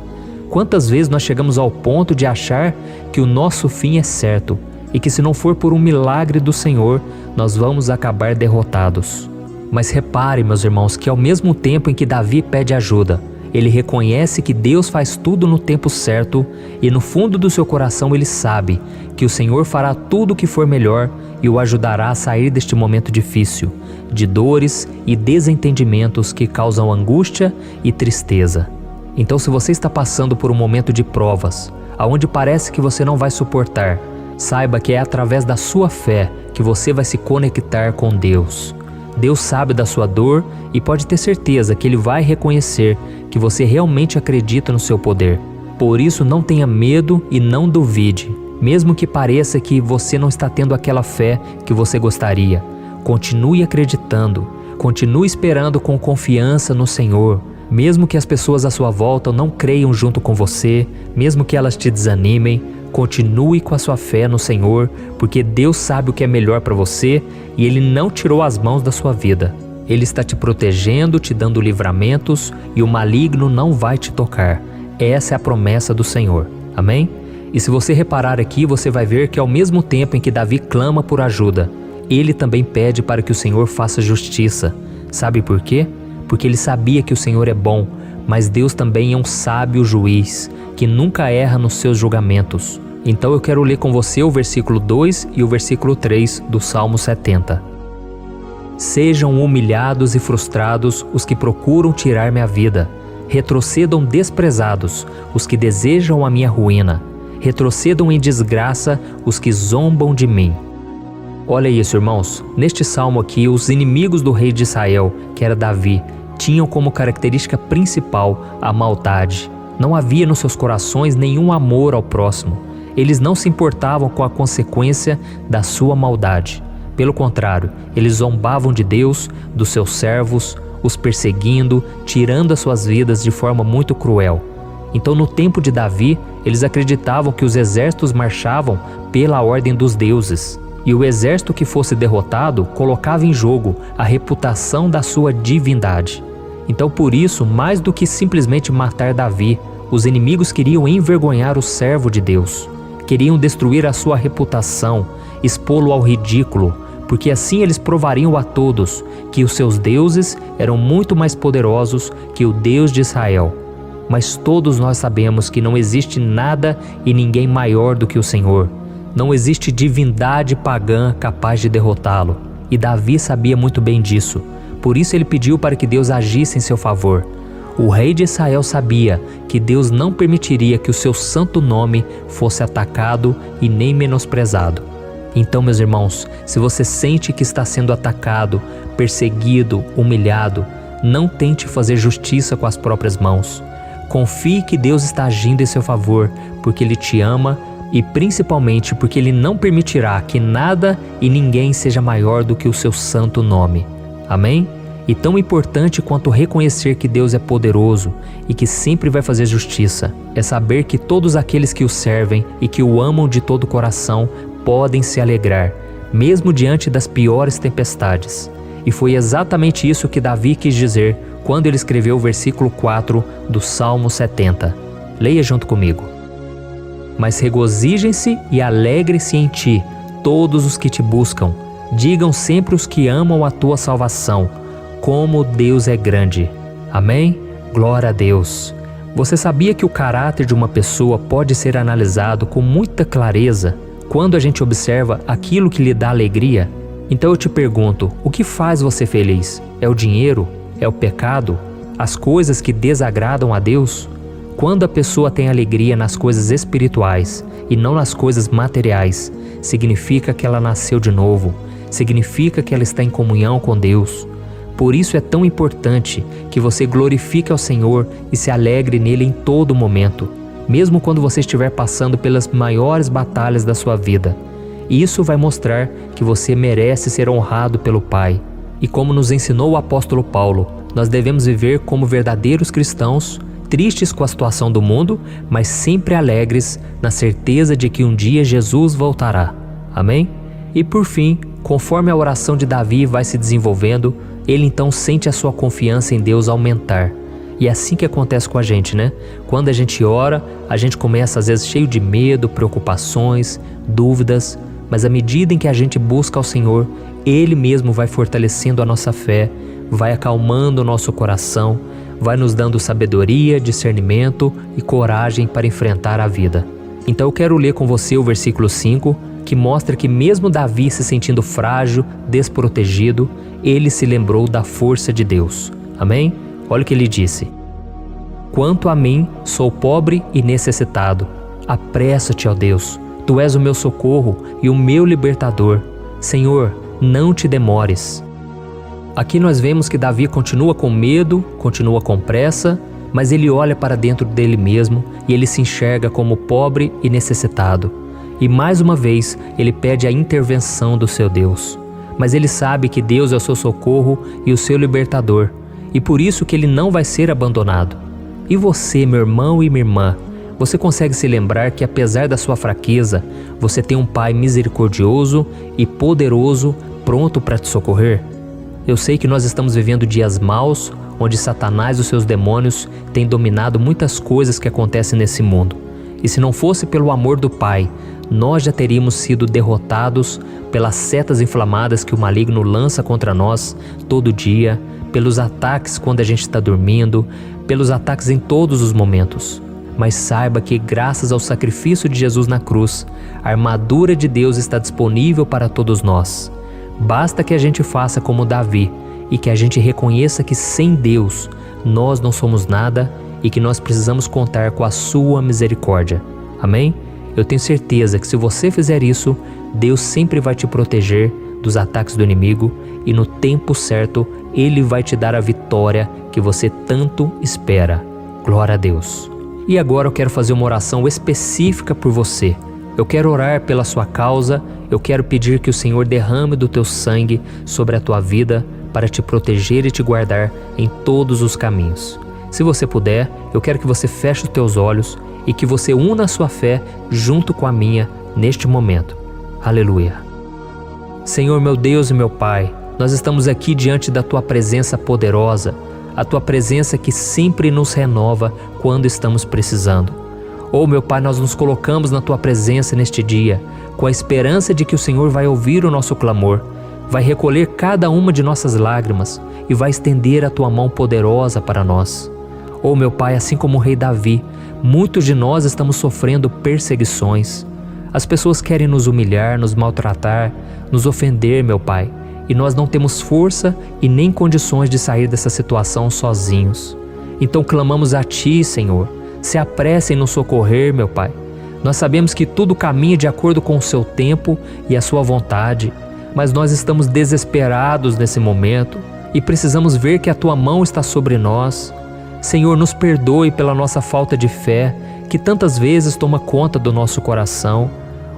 Quantas vezes nós chegamos ao ponto de achar que o nosso fim é certo e que se não for por um milagre do Senhor, nós vamos acabar derrotados? Mas repare, meus irmãos, que ao mesmo tempo em que Davi pede ajuda, ele reconhece que Deus faz tudo no tempo certo e no fundo do seu coração ele sabe que o Senhor fará tudo o que for melhor e o ajudará a sair deste momento difícil, de dores e desentendimentos que causam angústia e tristeza. Então, se você está passando por um momento de provas, aonde parece que você não vai suportar, saiba que é através da sua fé que você vai se conectar com Deus. Deus sabe da sua dor e pode ter certeza que Ele vai reconhecer que você realmente acredita no seu poder. Por isso, não tenha medo e não duvide, mesmo que pareça que você não está tendo aquela fé que você gostaria. Continue acreditando, continue esperando com confiança no Senhor. Mesmo que as pessoas à sua volta não creiam junto com você, mesmo que elas te desanimem, continue com a sua fé no Senhor, porque Deus sabe o que é melhor para você e Ele não tirou as mãos da sua vida. Ele está te protegendo, te dando livramentos e o maligno não vai te tocar. Essa é a promessa do Senhor. Amém? E se você reparar aqui, você vai ver que ao mesmo tempo em que Davi clama por ajuda, ele também pede para que o Senhor faça justiça. Sabe por quê? Porque ele sabia que o Senhor é bom, mas Deus também é um sábio juiz, que nunca erra nos seus julgamentos. Então eu quero ler com você o versículo 2 e o versículo 3 do Salmo 70. Sejam humilhados e frustrados os que procuram tirar-me a vida. Retrocedam desprezados os que desejam a minha ruína. Retrocedam em desgraça os que zombam de mim. Olha isso, irmãos. Neste salmo aqui, os inimigos do rei de Israel, que era Davi, tinham como característica principal a maldade. Não havia nos seus corações nenhum amor ao próximo. Eles não se importavam com a consequência da sua maldade. Pelo contrário, eles zombavam de Deus, dos seus servos, os perseguindo, tirando as suas vidas de forma muito cruel. Então, no tempo de Davi, eles acreditavam que os exércitos marchavam pela ordem dos deuses. E o exército que fosse derrotado colocava em jogo a reputação da sua divindade. Então, por isso, mais do que simplesmente matar Davi, os inimigos queriam envergonhar o servo de Deus. Queriam destruir a sua reputação, expô-lo ao ridículo, porque assim eles provariam a todos que os seus deuses eram muito mais poderosos que o Deus de Israel. mas todos nós sabemos que não existe nada e ninguém maior do que o Senhor. Não existe divindade pagã capaz de derrotá-lo, e Davi sabia muito bem disso. Por isso ele pediu para que Deus agisse em seu favor. O rei de Israel sabia que Deus não permitiria que o seu santo nome fosse atacado e nem menosprezado. Então, meus irmãos, se você sente que está sendo atacado, perseguido, humilhado, não tente fazer justiça com as próprias mãos. Confie que Deus está agindo em seu favor, porque Ele te ama e principalmente porque Ele não permitirá que nada e ninguém seja maior do que o seu santo nome. Amém? E tão importante quanto reconhecer que Deus é poderoso e que sempre vai fazer justiça, é saber que todos aqueles que o servem e que o amam de todo o coração podem se alegrar, mesmo diante das piores tempestades. E foi exatamente isso que Davi quis dizer quando ele escreveu o versículo 4 do Salmo 70. Leia junto comigo. Mas regozijem-se e alegrem-se em ti, todos os que te buscam. Digam sempre os que amam a tua salvação, como Deus é grande. Amém? Glória a Deus. Você sabia que o caráter de uma pessoa pode ser analisado com muita clareza quando a gente observa aquilo que lhe dá alegria? Então eu te pergunto, o que faz você feliz? É o dinheiro? É o pecado? As coisas que desagradam a Deus? Quando a pessoa tem alegria nas coisas espirituais e não nas coisas materiais, significa que ela nasceu de novo, significa que ela está em comunhão com Deus. Por isso é tão importante que você glorifique ao Senhor e se alegre nele em todo momento, mesmo quando você estiver passando pelas maiores batalhas da sua vida. Isso vai mostrar que você merece ser honrado pelo Pai. E como nos ensinou o apóstolo Paulo, nós devemos viver como verdadeiros cristãos, tristes com a situação do mundo, mas sempre alegres na certeza de que um dia Jesus voltará. Amém? E por fim, conforme a oração de Davi vai se desenvolvendo, ele então sente a sua confiança em Deus aumentar. E é assim que acontece com a gente, né? Quando a gente ora, a gente começa às vezes cheio de medo, preocupações, dúvidas, mas à medida em que a gente busca ao Senhor, Ele mesmo vai fortalecendo a nossa fé, vai acalmando o nosso coração, vai nos dando sabedoria, discernimento e coragem para enfrentar a vida. Então eu quero ler com você o versículo 5, que mostra que mesmo Davi se sentindo frágil, desprotegido, ele se lembrou da força de Deus. Amém? Olha o que ele disse. Quanto a mim, sou pobre e necessitado. Apressa-te, ó Deus. Tu és o meu socorro e o meu libertador. Senhor, não te demores. Aqui nós vemos que Davi continua com medo, continua com pressa, mas ele olha para dentro dele mesmo e ele se enxerga como pobre e necessitado. E mais uma vez, ele pede a intervenção do seu Deus. Mas ele sabe que Deus é o seu socorro e o seu libertador, e por isso que ele não vai ser abandonado. E você, meu irmão e minha irmã, você consegue se lembrar que apesar da sua fraqueza, você tem um Pai misericordioso e poderoso pronto para te socorrer? Eu sei que nós estamos vivendo dias maus, onde Satanás e os seus demônios têm dominado muitas coisas que acontecem nesse mundo. E se não fosse pelo amor do Pai, nós já teríamos sido derrotados pelas setas inflamadas que o maligno lança contra nós todo dia, pelos ataques quando a gente está dormindo, pelos ataques em todos os momentos. Mas saiba que graças ao sacrifício de Jesus na cruz, a armadura de Deus está disponível para todos nós. Basta que a gente faça como Davi e que a gente reconheça que sem Deus nós não somos nada e que nós precisamos contar com a sua misericórdia. Amém? Eu tenho certeza que se você fizer isso, Deus sempre vai te proteger dos ataques do inimigo e no tempo certo Ele vai te dar a vitória que você tanto espera. Glória a Deus. E agora eu quero fazer uma oração específica por você. Eu quero orar pela sua causa, eu quero pedir que o Senhor derrame do teu sangue sobre a tua vida para te proteger e te guardar em todos os caminhos. Se você puder, eu quero que você feche os teus olhos e que você una a sua fé junto com a minha neste momento. Aleluia. Senhor meu Deus e meu Pai, nós estamos aqui diante da Tua presença poderosa, a Tua presença que sempre nos renova quando estamos precisando. Oh meu Pai, nós nos colocamos na Tua presença neste dia, com a esperança de que o Senhor vai ouvir o nosso clamor, vai recolher cada uma de nossas lágrimas e vai estender a Tua mão poderosa para nós. Oh, meu Pai, assim como o rei Davi, muitos de nós estamos sofrendo perseguições. As pessoas querem nos humilhar, nos maltratar, nos ofender, meu Pai, e nós não temos força e nem condições de sair dessa situação sozinhos. Então clamamos a Ti, Senhor, se apresse em nos socorrer, meu Pai. Nós sabemos que tudo caminha de acordo com o Seu tempo e a Sua vontade, mas nós estamos desesperados nesse momento e precisamos ver que a Tua mão está sobre nós. Senhor, nos perdoe pela nossa falta de fé, que tantas vezes toma conta do nosso coração.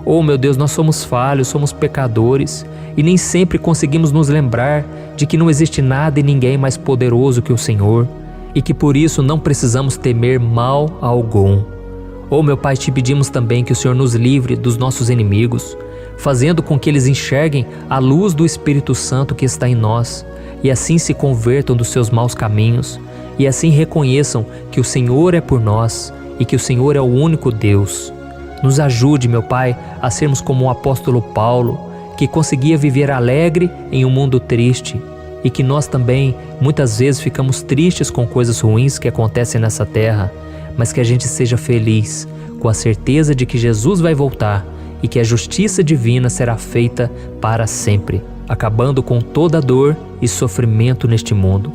Oh, meu Deus, nós somos falhos, somos pecadores e nem sempre conseguimos nos lembrar de que não existe nada e ninguém mais poderoso que o Senhor e que por isso não precisamos temer mal algum. Oh, meu Pai, te pedimos também que o Senhor nos livre dos nossos inimigos, fazendo com que eles enxerguem a luz do Espírito Santo que está em nós e assim se convertam dos seus maus caminhos e assim reconheçam que o Senhor é por nós e que o Senhor é o único Deus. Nos ajude, meu Pai, a sermos como o apóstolo Paulo, que conseguia viver alegre em um mundo triste e que nós também muitas vezes ficamos tristes com coisas ruins que acontecem nessa terra, mas que a gente seja feliz com a certeza de que Jesus vai voltar e que a justiça divina será feita para sempre, acabando com toda dor e sofrimento neste mundo.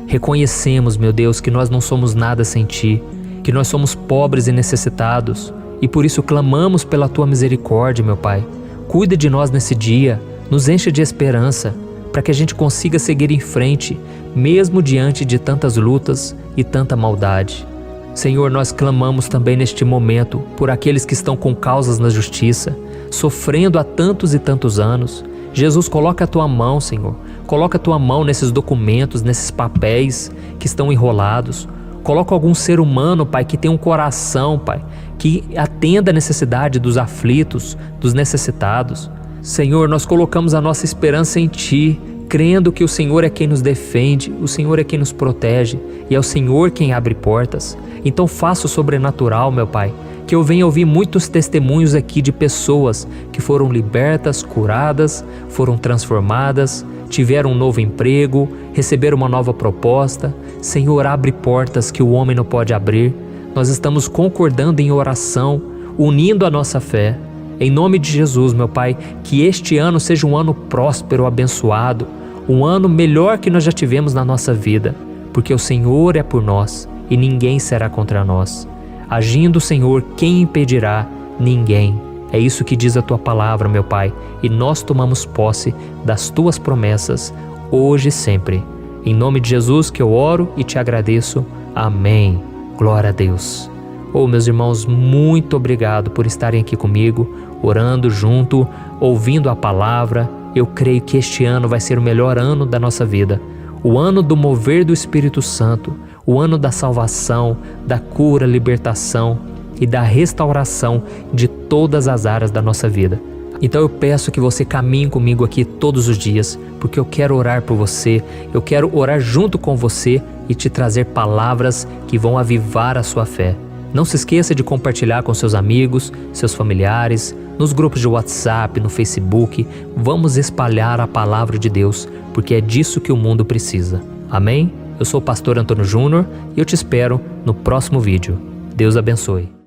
Reconhecemos, meu Deus, que nós não somos nada sem Ti, que nós somos pobres e necessitados, e por isso clamamos pela Tua misericórdia, meu Pai. Cuida de nós nesse dia, nos enche de esperança, para que a gente consiga seguir em frente, mesmo diante de tantas lutas e tanta maldade. Senhor, nós clamamos também neste momento por aqueles que estão com causas na justiça, sofrendo há tantos e tantos anos. Jesus, coloca a Tua mão, Senhor. Coloca a Tua mão nesses documentos, nesses papéis que estão enrolados. Coloca algum ser humano, Pai, que tem um coração, Pai, que atenda a necessidade dos aflitos, dos necessitados. Senhor, nós colocamos a nossa esperança em Ti, crendo que o Senhor é quem nos defende, o Senhor é quem nos protege e é o Senhor quem abre portas. Então faça o sobrenatural, meu Pai, que eu venha ouvir muitos testemunhos aqui de pessoas que foram libertas, curadas, foram transformadas, tiveram um novo emprego, receberam uma nova proposta. Senhor, abre portas que o homem não pode abrir. Nós estamos concordando em oração, unindo a nossa fé. Em nome de Jesus, meu Pai, que este ano seja um ano próspero, abençoado, um ano melhor que nós já tivemos na nossa vida, porque o Senhor é por nós e ninguém será contra nós. Agindo o Senhor, quem impedirá? Ninguém. É isso que diz a Tua palavra, meu Pai, e nós tomamos posse das Tuas promessas, hoje e sempre. Em nome de Jesus que eu oro e te agradeço. Amém. Glória a Deus. Oh, meus irmãos, muito obrigado por estarem aqui comigo, orando junto, ouvindo a palavra. Eu creio que este ano vai ser o melhor ano da nossa vida. O ano do mover do Espírito Santo, o ano da salvação, da cura, libertação e da restauração de todas as áreas da nossa vida. Então eu peço que você caminhe comigo aqui todos os dias, porque eu quero orar por você, eu quero orar junto com você e te trazer palavras que vão avivar a sua fé. Não se esqueça de compartilhar com seus amigos, seus familiares, nos grupos de WhatsApp, no Facebook. Vamos espalhar a palavra de Deus, porque é disso que o mundo precisa. Amém? Eu sou o pastor Antônio Júnior e eu te espero no próximo vídeo. Deus abençoe.